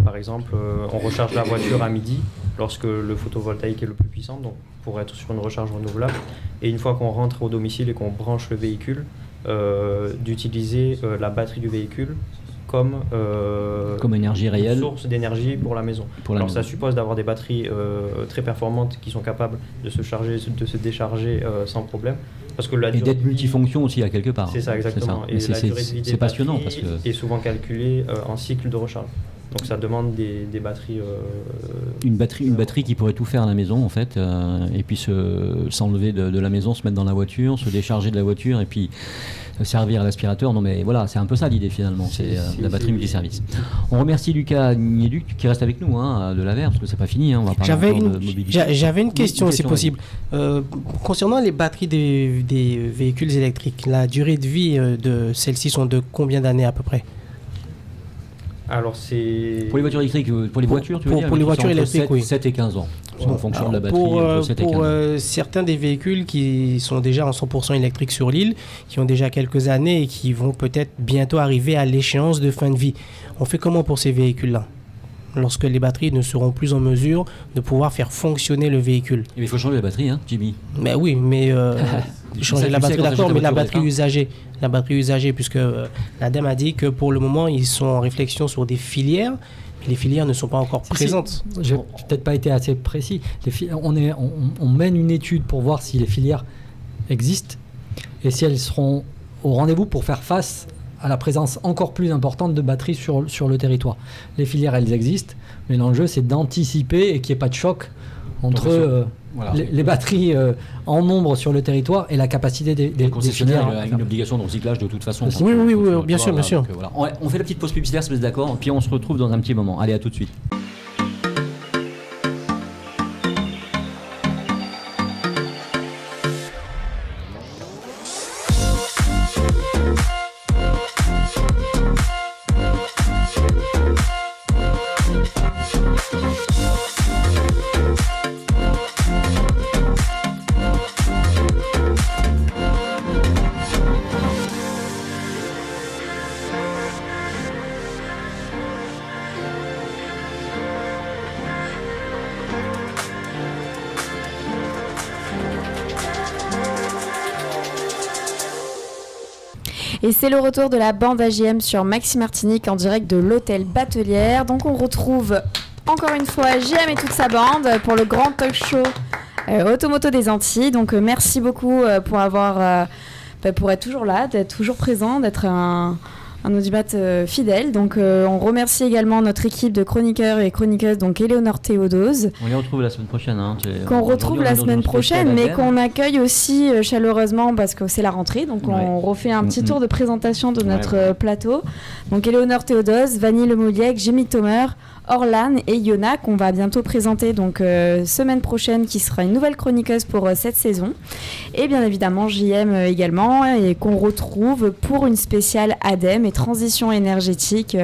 par exemple, on recharge la voiture à midi lorsque le photovoltaïque est le plus puissant, donc pour être sur une recharge renouvelable. Et une fois qu'on rentre au domicile et qu'on branche le véhicule, d'utiliser la batterie du véhicule comme énergie réelle, source d'énergie pour la maison. Alors ça suppose d'avoir des batteries très performantes qui sont capables de se charger, de se décharger sans problème. Parce que et d'être multifonction aussi à quelque part. C'est ça, exactement. C'est ça. Et la durée de vie des passionnant parce que est souvent calculée en cycle de recharge. Donc ça demande des batteries. Une batterie qui pourrait tout faire à la maison en fait, et puis s'enlever de la maison, se mettre dans la voiture, se décharger de la voiture et puis servir à l'aspirateur. Non mais voilà, c'est un peu ça l'idée finalement, c'est la batterie multiservice. On remercie Lucas Nieduc qui reste avec nous de l'Aver parce que c'est pas fini, on va parler J'avais encore de mobilité. j'avais une question si possible. Concernant les batteries des véhicules électriques, la durée de vie de celles-ci sont de combien d'années à peu près? Alors c'est. Pour les voitures électriques, pour les voitures, tu veux dire pour les voitures entre électriques, 7, oui. 7 et 15 ans. En fonction de la batterie, Pour, entre 7 et 15 pour ans. certains des véhicules qui sont déjà en 100% électriques sur l'île, qui ont déjà quelques années et qui vont peut-être bientôt arriver à l'échéance de fin de vie, on fait comment pour ces véhicules-là lorsque les batteries ne seront plus en mesure de pouvoir faire fonctionner le véhicule? Il faut changer la batterie, Jimmy. Mais oui, mais changer la batterie, d'accord, mais la batterie usagée, puisque l'ADEME a dit que pour le moment, ils sont en réflexion sur des filières. Les filières ne sont pas encore présentes. Je n'ai peut-être pas été assez précis. On mène une étude pour voir si les filières existent et si elles seront au rendez-vous pour faire face à la présence encore plus importante de batteries sur le territoire. Les filières, elles existent, mais l'enjeu, c'est d'anticiper et qu'il n'y ait pas de choc entre Voilà. les batteries en nombre sur le territoire et la capacité des concessionnaires filières. a une obligation de recyclage de toute façon. Oui, bien sûr, bien sûr. Donc, voilà. On fait la petite pause publicitaire, si vous êtes d'accord, puis on se retrouve dans un petit moment. Allez, à tout de suite. Et c'est le retour de la bande AGM sur Maxi Martinique en direct de l'hôtel Batelière. Donc on retrouve encore une fois JM et toute sa bande pour le grand talk show Automoto des Antilles. Donc merci beaucoup pour être toujours là, d'être toujours présent, d'être un audimat fidèle. Donc on remercie également notre équipe de chroniqueurs et chroniqueuses, donc Éléonore Théodose. On les retrouve la semaine prochaine. Qu'on retrouve la semaine prochaine, mais qu'on accueille aussi chaleureusement parce que c'est la rentrée. Donc on refait un petit tour de présentation de notre plateau. Donc Éléonore Théodose, Vanille Lemouliec, Jimmy Thomer, Orlan et Yona qu'on va bientôt présenter donc semaine prochaine, qui sera une nouvelle chroniqueuse pour cette saison, et bien évidemment JM également, et qu'on retrouve pour une spéciale ADEME et transition énergétique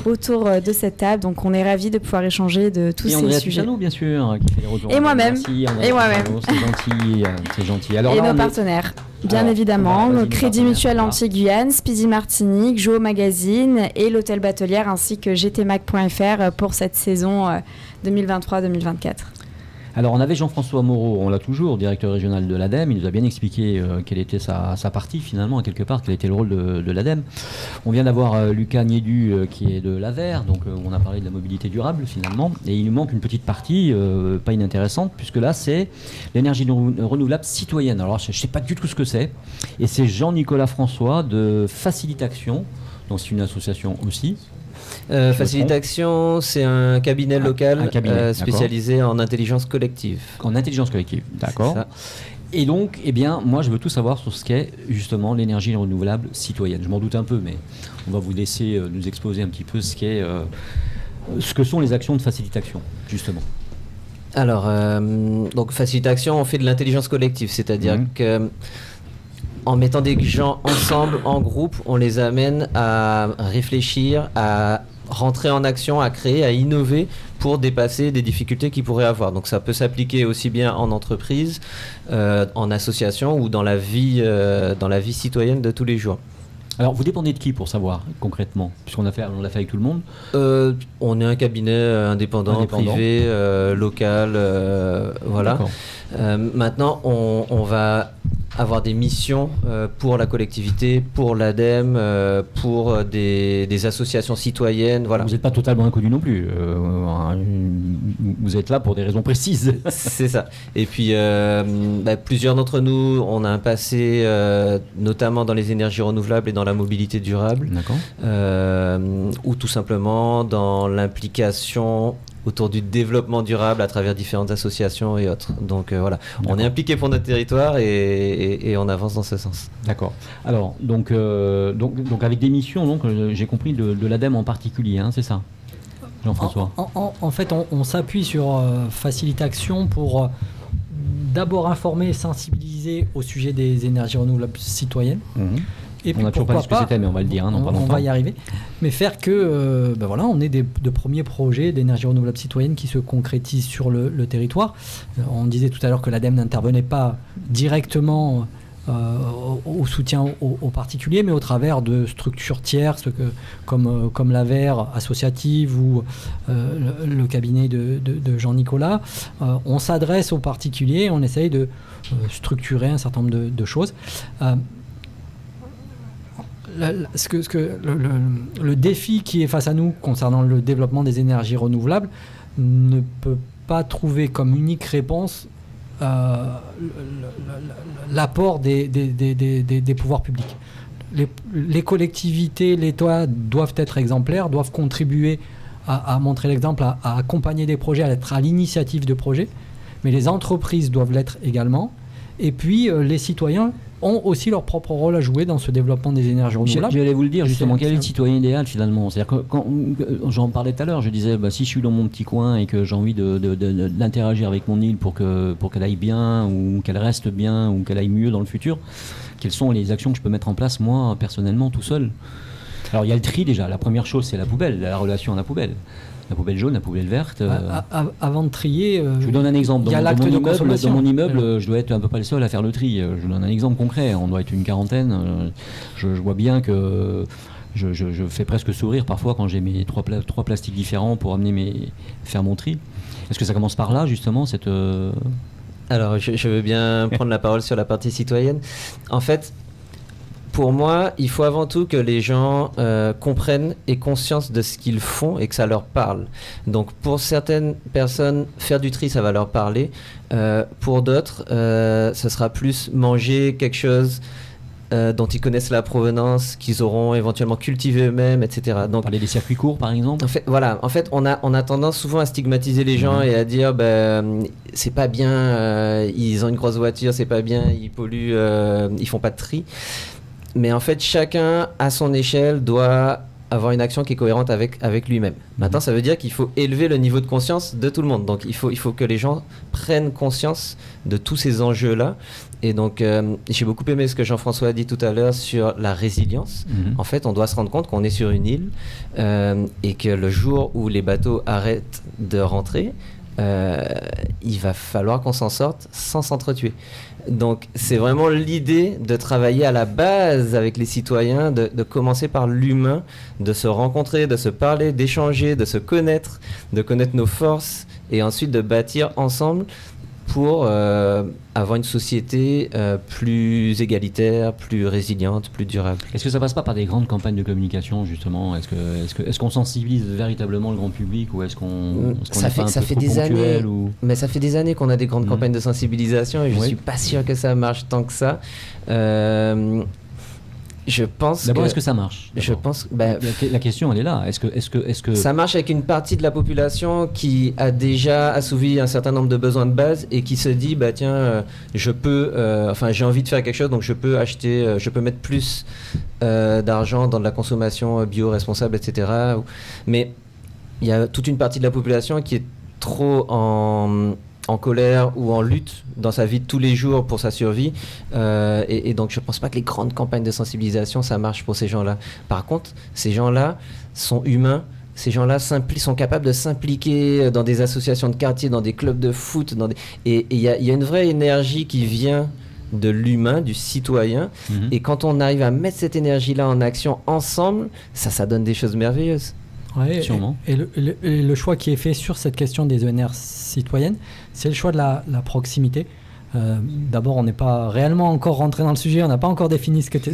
autour de cette table. Donc on est ravis de pouvoir échanger de tous ces sujets. Pisano, bien sûr, qui fait les retours. Et moi-même. C'est gentil. Alors, et là, nos partenaires. Bien évidemment, Crédit Mutuel Antilles-Guyane, Speedy Martinique, Joe Magazine et l'Hôtel Batelière, ainsi que gtmac.fr pour cette saison 2023-2024. Alors on avait Jean-François Moreau, on l'a toujours, directeur régional de l'ADEME. Il nous a bien expliqué quelle était sa partie finalement, à quelque part, quel était le rôle de l'ADEME. On vient d'avoir Lucas Niedu qui est de l'Aver, donc on a parlé de la mobilité durable finalement, et il nous manque une petite partie pas inintéressante, puisque là c'est l'énergie renouvelable citoyenne. Alors je ne sais pas du tout ce que c'est, et c'est Jean-Nicolas François de Facilitation, donc c'est une association aussi. Facilitation, c'est un cabinet local spécialisé en intelligence collective. En intelligence collective, d'accord. Et donc, eh bien, moi, je veux tout savoir sur ce qu'est justement l'énergie renouvelable citoyenne. Je m'en doute un peu, mais on va vous laisser nous exposer un petit peu ce que sont les actions de Facilitation, justement. Alors, donc Facilitation, on fait de l'intelligence collective, c'est-à-dire que en mettant des gens ensemble, en groupe, on les amène à réfléchir, à rentrer en action, à créer, à innover pour dépasser des difficultés qu'ils pourraient avoir. Donc ça peut s'appliquer aussi bien en entreprise, en association ou dans la vie citoyenne de tous les jours. Alors vous dépendez de qui pour savoir concrètement, puisqu'on l'a fait avec tout le monde? On est un cabinet indépendant. Privé, local, voilà. Maintenant on va avoir des missions pour la collectivité, pour l'ADEME, pour des associations citoyennes. Voilà. Vous n'êtes pas totalement inconnu non plus. Vous êtes là pour des raisons précises. C'est ça. Et puis, plusieurs d'entre nous, on a un passé, notamment dans les énergies renouvelables et dans la mobilité durable. D'accord. Ou tout simplement dans l'implication autour du développement durable à travers différentes associations et autres. Donc voilà, on est impliqué pour notre territoire et on avance dans ce sens. D'accord. Alors, donc avec des missions, donc, j'ai compris, de l'ADEME en particulier, hein, c'est ça, Jean-François? En fait, on s'appuie sur Facilite Action pour d'abord informer et sensibiliser au sujet des énergies renouvelables citoyennes. Et puis, on n'a toujours pas dit ce que c'était, mais on va le dire. On va y arriver. Mais faire que, on ait de premiers projets d'énergie renouvelable citoyenne qui se concrétisent sur le territoire. On disait tout à l'heure que l'ADEME n'intervenait pas directement au soutien aux particuliers, mais au travers de structures tierces comme l'AVER associative ou le cabinet de Jean-Nicolas. On s'adresse aux particuliers, on essaye de structurer un certain nombre de choses. Le défi qui est face à nous concernant le développement des énergies renouvelables ne peut pas trouver comme unique réponse l'apport des pouvoirs publics. Les collectivités, l'État doivent être exemplaires, doivent contribuer à montrer l'exemple, à accompagner des projets, à être à l'initiative de projets, mais les entreprises doivent l'être également. Et puis les citoyens ont aussi leur propre rôle à jouer dans ce développement des énergies renouvelables. J'allais vous le dire justement, quel est le citoyen idéal finalement? C'est-à-dire que quand j'en parlais tout à l'heure, je disais si je suis dans mon petit coin et que j'ai envie d'interagir avec mon île pour qu'elle aille bien ou qu'elle reste bien ou qu'elle aille mieux dans le futur, quelles sont les actions que je peux mettre en place moi personnellement tout seul? Alors il y a le tri déjà, la première chose c'est la poubelle, la relation à la poubelle. La poubelle jaune, la poubelle verte. Avant de trier, je vous donne un exemple. Il y a l'acte de consommation. Dans mon immeuble, je dois être un peu pas le seul à faire le tri. Je vous donne un exemple concret. On doit être une quarantaine. Je vois bien que je fais presque sourire parfois quand j'ai mes trois plastiques différents pour faire mon tri. Est-ce que ça commence par là, justement, cette... Alors, je veux bien prendre la parole sur la partie citoyenne. En fait, pour moi, il faut avant tout que les gens comprennent et conscience de ce qu'ils font et que ça leur parle. Donc pour certaines personnes, faire du tri, ça va leur parler. Pour d'autres, ce sera plus manger quelque chose dont ils connaissent la provenance, qu'ils auront éventuellement cultivé eux-mêmes, etc. Donc, parler des circuits courts, par exemple. En fait, on a tendance souvent à stigmatiser les gens et à dire c'est pas bien, ils ont une grosse voiture, c'est pas bien, ils polluent, ils font pas de tri. Mais en fait, chacun, à son échelle, doit avoir une action qui est cohérente avec lui-même. Maintenant, ça veut dire qu'il faut élever le niveau de conscience de tout le monde. Donc, il faut que les gens prennent conscience de tous ces enjeux-là. Et donc, j'ai beaucoup aimé ce que Jean-François a dit tout à l'heure sur la résilience. En fait, on doit se rendre compte qu'on est sur une île et que le jour où les bateaux arrêtent de rentrer, il va falloir qu'on s'en sorte sans s'entretuer. Donc c'est vraiment l'idée de travailler à la base avec les citoyens, de commencer par l'humain, de se rencontrer, de se parler, d'échanger, de se connaître, de connaître nos forces et ensuite de bâtir ensemble pour avoir une société plus égalitaire, plus résiliente, plus durable. Est-ce que ça passe pas par des grandes campagnes de communication justement? Est-ce qu'on sensibilise véritablement le grand public ou est-ce qu'on ça fait des années, mais ça fait des années qu'on a des grandes campagnes de sensibilisation et je suis pas sûr que ça marche tant que ça. Je pense d'abord, est-ce que ça marche? Je pense. La question, elle est là. Est-ce que ça marche avec une partie de la population qui a déjà assouvi un certain nombre de besoins de base et qui se dit tiens, je peux, j'ai envie de faire quelque chose, donc je peux acheter, je peux mettre plus d'argent dans de la consommation bio-responsable, etc. Mais il y a toute une partie de la population qui est trop en colère ou en lutte dans sa vie de tous les jours pour sa survie et donc je pense pas que les grandes campagnes de sensibilisation ça marche pour ces gens-là. Par contre, ces gens-là sont humains, ces gens-là sont capables de s'impliquer dans des associations de quartier, dans des clubs de foot, et il y a une vraie énergie qui vient de l'humain, du citoyen, et quand on arrive à mettre cette énergie-là en action ensemble, ça donne des choses merveilleuses. Ouais, sûrement. Et le choix qui est fait sur cette question des ENR citoyennes, c'est le choix de la proximité. D'abord, on n'est pas réellement encore rentré dans le sujet, on n'a pas encore défini ce qu'étaient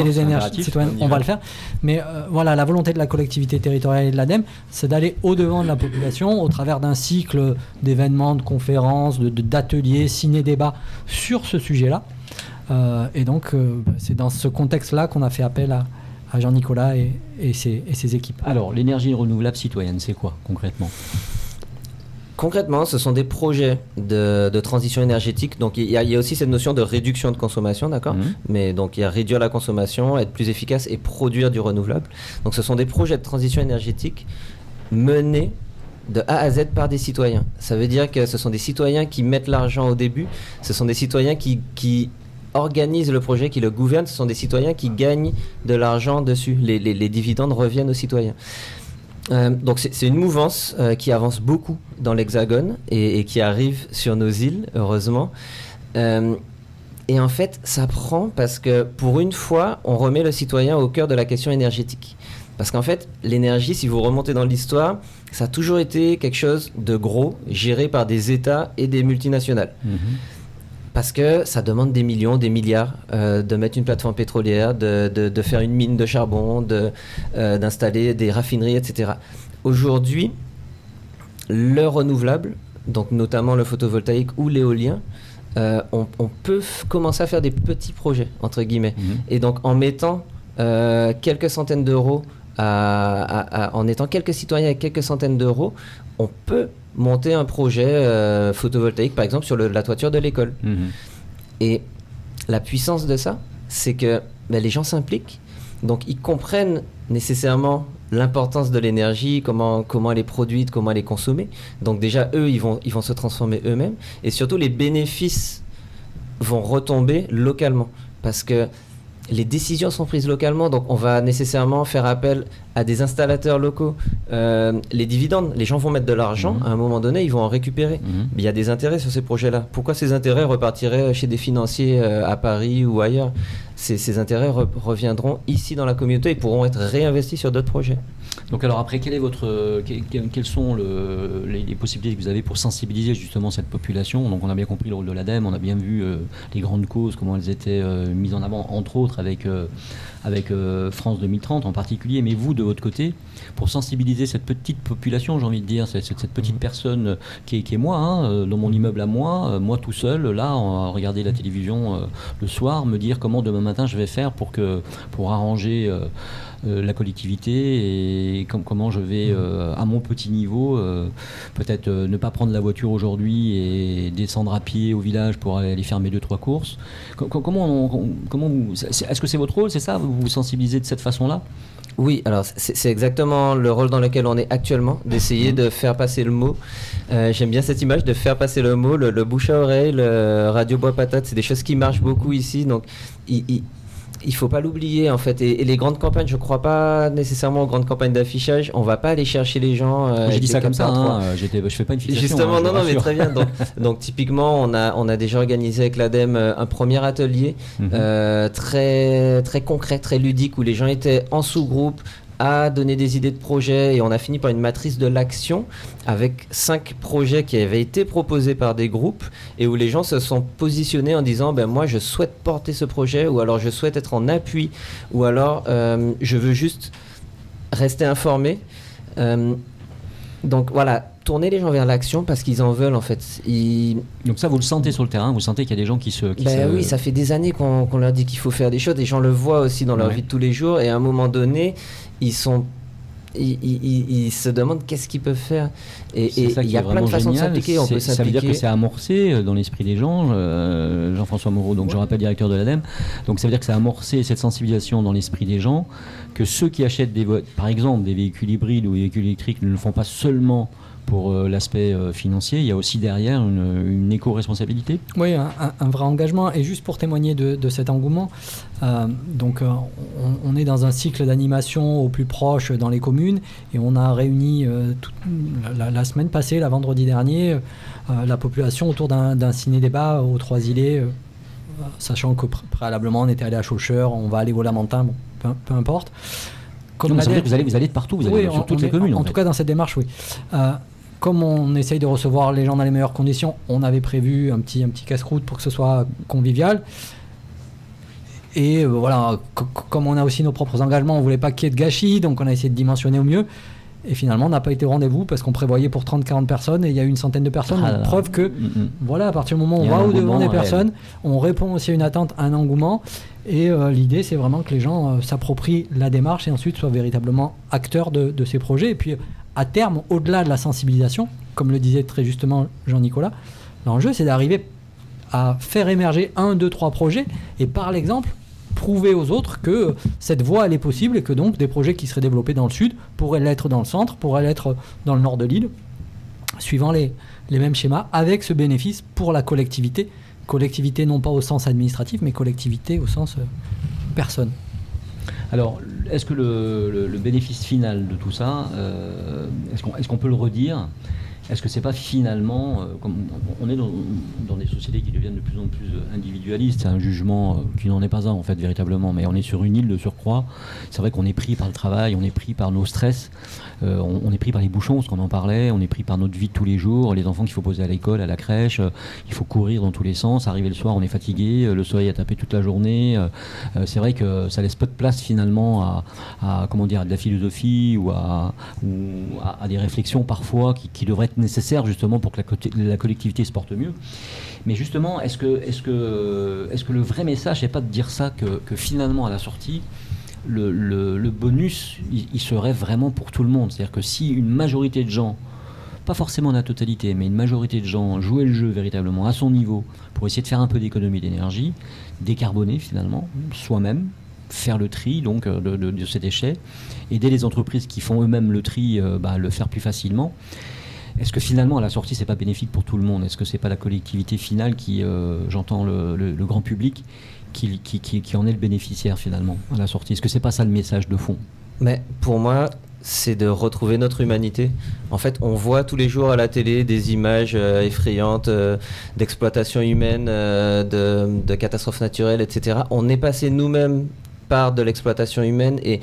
les énergies citoyennes, on va le faire. Mais voilà, la volonté de la collectivité territoriale et de l'ADEME, c'est d'aller au-devant de la population au travers d'un cycle d'événements, de conférences, d'ateliers, ciné-débats sur ce sujet-là. Et donc, c'est dans ce contexte-là qu'on a fait appel à Jean-Nicolas et ses équipes. Alors, l'énergie renouvelable citoyenne, c'est quoi concrètement ? Concrètement, ce sont des projets de transition énergétique. Donc, il y a aussi cette notion de réduction de consommation, d'accord ? Mais donc, il y a réduire la consommation, être plus efficace et produire du renouvelable. Donc, ce sont des projets de transition énergétique menés de A à Z par des citoyens. Ça veut dire que ce sont des citoyens qui mettent l'argent au début. Ce sont des citoyens qui organisent le projet, qui le gouvernent. Ce sont des citoyens qui gagnent de l'argent dessus. Les dividendes reviennent aux citoyens. Donc c'est une mouvance qui avance beaucoup dans l'Hexagone et qui arrive sur nos îles, heureusement. Et en fait, ça prend parce que pour une fois, on remet le citoyen au cœur de la question énergétique. Parce qu'en fait, l'énergie, si vous remontez dans l'histoire, ça a toujours été quelque chose de gros, géré par des États et des multinationales. Parce que ça demande des millions, des milliards de mettre une plateforme pétrolière, de faire une mine de charbon, d'installer des raffineries, etc. Aujourd'hui, le renouvelable, donc notamment le photovoltaïque ou l'éolien, on peut commencer à faire des petits projets, entre guillemets. Et donc en mettant quelques centaines d'euros, en étant quelques citoyens avec quelques centaines d'euros, on peut monter un projet photovoltaïque, par exemple, sur la toiture de l'école. Et la puissance de ça, c'est que les gens s'impliquent, donc ils comprennent nécessairement l'importance de l'énergie, comment elle est produite, comment elle est consommée. Donc déjà, eux, ils vont se transformer eux-mêmes. Et surtout, les bénéfices vont retomber localement. Parce que les décisions sont prises localement, donc on va nécessairement faire appel à des installateurs locaux. Les dividendes, les gens vont mettre de l'argent, à un moment donné, ils vont en récupérer. Mais il y a des intérêts sur ces projets-là. Pourquoi ces intérêts repartiraient chez des financiers à Paris ou ailleurs ? Ces intérêts reviendront ici dans la communauté et pourront être réinvestis sur d'autres projets. Donc alors après, quelles sont les possibilités que vous avez pour sensibiliser justement cette population ? Donc on a bien compris le rôle de l'ADEME, on a bien vu les grandes causes, comment elles étaient mises en avant, entre autres avec France 2030 en particulier. Mais vous, de votre côté, pour sensibiliser cette petite population, j'ai envie de dire, cette petite personne qui est moi, dans mon immeuble à moi tout seul, là, à regarder la télévision le soir, me dire comment demain matin je vais faire pour arranger la collectivité et comment je vais à mon petit niveau peut-être ne pas prendre la voiture aujourd'hui et descendre à pied au village pour aller faire mes 2-3 courses. Comment vous, est-ce que c'est votre rôle, c'est ça, vous sensibilisez de cette façon-là ? Oui, alors c'est exactement le rôle dans lequel on est actuellement, d'essayer de faire passer le mot. J'aime bien cette image de faire passer le mot, le bouche à oreille, le radio bois patate, c'est des choses qui marchent beaucoup ici, donc il faut pas l'oublier en fait. Et les grandes campagnes, je crois pas nécessairement aux grandes campagnes d'affichage. On va pas aller chercher les gens. J'ai dit ça comme ça. Je fais pas une fixation. Justement, non, mais très bien. Donc typiquement, on a déjà organisé avec l'ADEME un premier atelier très très concret, très ludique, où les gens étaient en sous-groupe à donner des idées de projets, et on a fini par une matrice de l'action avec 5 projets qui avaient été proposés par des groupes et où les gens se sont positionnés en disant moi je souhaite porter ce projet, ou alors je souhaite être en appui, ou alors je veux juste rester informé. Donc voilà, tourner les gens vers l'action parce qu'ils en veulent en fait. Donc ça, vous le sentez sur le terrain, vous sentez qu'il y a des gens qui Oui, ça fait des années qu'on leur dit qu'il faut faire des choses, les gens le voient aussi dans leur vie de tous les jours, et à un moment donné, ils se demandent qu'est-ce qu'ils peuvent faire. Et il y a plein de façons de s'impliquer. On peut s'impliquer. Ça veut dire que c'est amorcé dans l'esprit des gens. Jean-François Moreau, donc je rappelle directeur de l'ADEME. Donc ça veut dire que c'est amorcé cette sensibilisation dans l'esprit des gens, que ceux qui achètent par exemple des véhicules hybrides ou des véhicules électriques ne le font pas seulement pour l'aspect financier, il y a aussi derrière une éco-responsabilité. Oui, un vrai engagement. Et juste pour témoigner de cet engouement, on est dans un cycle d'animation au plus proche dans les communes, et on a réuni la semaine passée, la vendredi dernier, la population autour d'un ciné-débat aux Trois-Îlets, sachant que préalablement on était allé à Chaucheur, on va aller au Lamentin, peu importe. Donc ça veut dire que vous allez de partout, vous allez sur toutes les communes. En tout cas, dans cette démarche, oui. comme on essaye de recevoir les gens dans les meilleures conditions, on avait prévu un petit casse-croûte pour que ce soit convivial. Et voilà, comme on a aussi nos propres engagements, on voulait pas qu'il y ait de gâchis, donc on a essayé de dimensionner au mieux. Et finalement, on n'a pas été au rendez-vous parce qu'on prévoyait pour 30-40 personnes et il y a eu une centaine de personnes. Donc, preuve que, voilà, à partir du moment où on va au-devant des personnes, on répond aussi à une attente, à un engouement. Et l'idée, c'est vraiment que les gens s'approprient la démarche et ensuite soient véritablement acteurs de ces projets. Et puis, à terme, au-delà de la sensibilisation, comme le disait très justement Jean-Nicolas, l'enjeu, c'est d'arriver à faire émerger 1, 2, 3 projets et par l'exemple, prouver aux autres que cette voie elle est possible et que donc des projets qui seraient développés dans le sud pourraient l'être dans le centre, pourraient l'être dans le nord de l'île, suivant les mêmes schémas, avec ce bénéfice pour la collectivité. Collectivité non pas au sens administratif, mais collectivité au sens personne. Alors, est-ce que le bénéfice final de tout ça, est-ce qu'on peut le redire ? Est-ce que c'est pas finalement, comme on est dans des sociétés qui deviennent de plus en plus individualistes, c'est un jugement qui n'en est pas un en fait véritablement, mais on est sur une île de surcroît, c'est vrai qu'on est pris par le travail, on est pris par nos stress, on est pris par les bouchons, parce qu'on en parlait, on est pris par notre vie de tous les jours, les enfants qu'il faut poser à l'école, à la crèche, il faut courir dans tous les sens, arriver le soir on est fatigué, le soleil a tapé toute la journée, c'est vrai que ça laisse peu de place finalement à comment dire, à de la philosophie ou à des réflexions parfois qui devraient être nécessaire justement pour que la collectivité se porte mieux. Mais justement, est-ce que le vrai message n'est pas de dire ça, que finalement à la sortie, le bonus, il serait vraiment pour tout le monde. C'est-à-dire que si une majorité de gens, pas forcément la totalité, mais une majorité de gens jouaient le jeu véritablement à son niveau pour essayer de faire un peu d'économie d'énergie, décarboner finalement, soi-même, faire le tri donc de ces déchets, aider les entreprises qui font eux-mêmes le tri, le faire plus facilement. Est-ce que finalement à la sortie c'est pas bénéfique pour tout le monde ? Est-ce que c'est pas la collectivité finale qui, j'entends le grand public, qui en est le bénéficiaire finalement à la sortie ? Est-ce que c'est pas ça le message de fond ? Mais pour moi, c'est de retrouver notre humanité. En fait, on voit tous les jours à la télé des images effrayantes d'exploitation humaine, de catastrophes naturelles, etc. On est passé nous-mêmes par de l'exploitation humaine et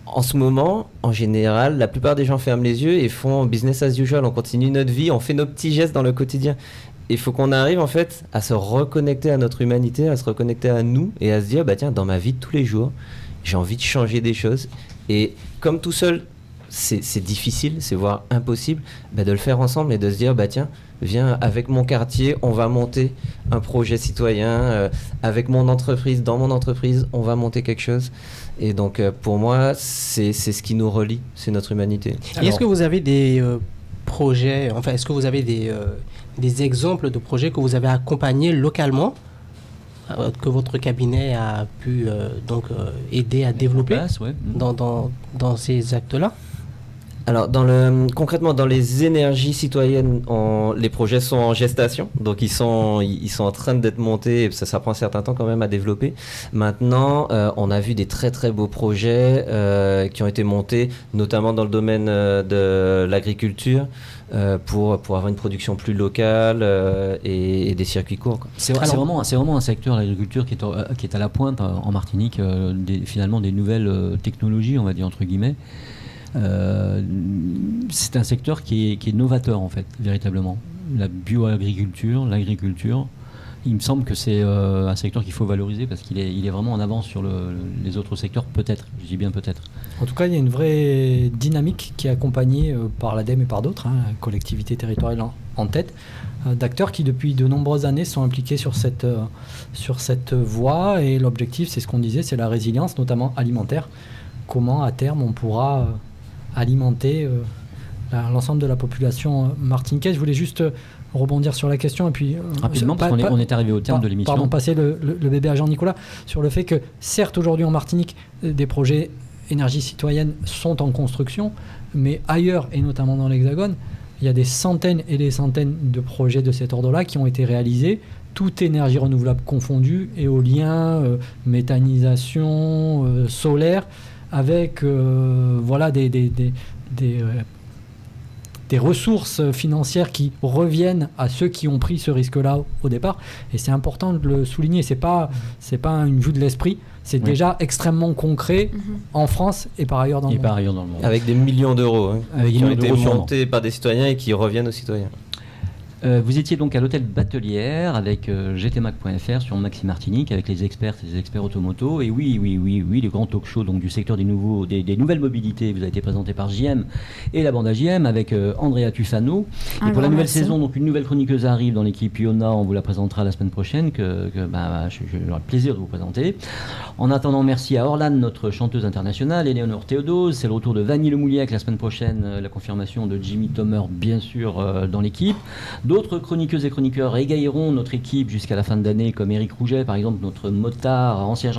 en ce moment, en général, la plupart des gens ferment les yeux et font business as usual. On continue notre vie, on fait nos petits gestes dans le quotidien. Il faut qu'on arrive en fait à se reconnecter à notre humanité, à se reconnecter à nous et à se dire, tiens, dans ma vie de tous les jours, j'ai envie de changer des choses. Et comme tout seul, c'est difficile, c'est voire impossible, de le faire ensemble et de se dire, tiens, viens avec mon quartier, on va monter un projet citoyen, avec mon entreprise, dans mon entreprise, on va monter quelque chose. Et donc pour moi, c'est ce qui nous relie, c'est notre humanité. Et est-ce que vous avez des projets, enfin est-ce que vous avez des exemples de projets que vous avez accompagnés localement, que votre cabinet a pu aider à développer dans ces actes-là ? Alors, concrètement, dans les énergies citoyennes, les projets sont en gestation, donc ils sont en train d'être montés, et ça prend un certain temps quand même à développer. Maintenant, on a vu des très très beaux projets qui ont été montés, notamment dans le domaine de l'agriculture, pour avoir une production plus locale et des circuits courts. C'est vraiment un secteur, l'agriculture, qui est à la pointe en Martinique, finalement des nouvelles technologies, on va dire entre guillemets. C'est un secteur qui est novateur en fait, véritablement. La bioagriculture, l'agriculture, il me semble que c'est un secteur qu'il faut valoriser parce qu'il est vraiment en avance sur les autres secteurs, peut-être, je dis bien peut-être. En tout cas, il y a une vraie dynamique qui est accompagnée par l'ADEME et par d'autres, collectivités territoriales en tête, d'acteurs qui depuis de nombreuses années sont impliqués sur cette voie, et l'objectif, c'est ce qu'on disait, c'est la résilience, notamment alimentaire. Comment à terme on pourra alimenter l'ensemble de la population martiniquaise. Je voulais juste rebondir sur la question et puis rapidement parce qu'on est arrivé au terme de l'émission. Pardon, passer le bébé à Jean-Nicolas sur le fait que certes aujourd'hui en Martinique des projets énergie citoyenne sont en construction, mais ailleurs et notamment dans l'Hexagone, il y a des centaines et des centaines de projets de cet ordre-là qui ont été réalisés, toute énergie renouvelable confondue, éolien, méthanisation, solaire, avec des des ressources financières qui reviennent à ceux qui ont pris ce risque-là au départ. Et c'est important de le souligner. C'est pas une vue de l'esprit. C'est déjà extrêmement concret en France et par ailleurs dans le monde. Avec des millions d'euros Avec qui des ont millions été d'euros, montés par des citoyens et qui reviennent aux citoyens. Vous étiez donc à l'hôtel Batelière avec gtmac.fr sur Maxime Martinique avec les experts automoto. Et oui, les grands talk shows donc, du secteur des nouvelles mobilités vous a été présenté par JM et la bande à JM avec Andrea Tufano. Et pour la nouvelle saison, donc une nouvelle chroniqueuse arrive dans l'équipe Iona, on vous la présentera la semaine prochaine, j'aurai le plaisir de vous présenter. En attendant, merci à Orlane, notre chanteuse internationale, Éléonore Théodose. C'est le retour de Vanille Lemouliac la semaine prochaine, la confirmation de Jimmy Thomer, bien sûr, dans l'équipe. D'autres chroniqueuses et chroniqueurs égailleront notre équipe jusqu'à la fin de l'année, comme Éric Rouget, par exemple, notre motard, ancien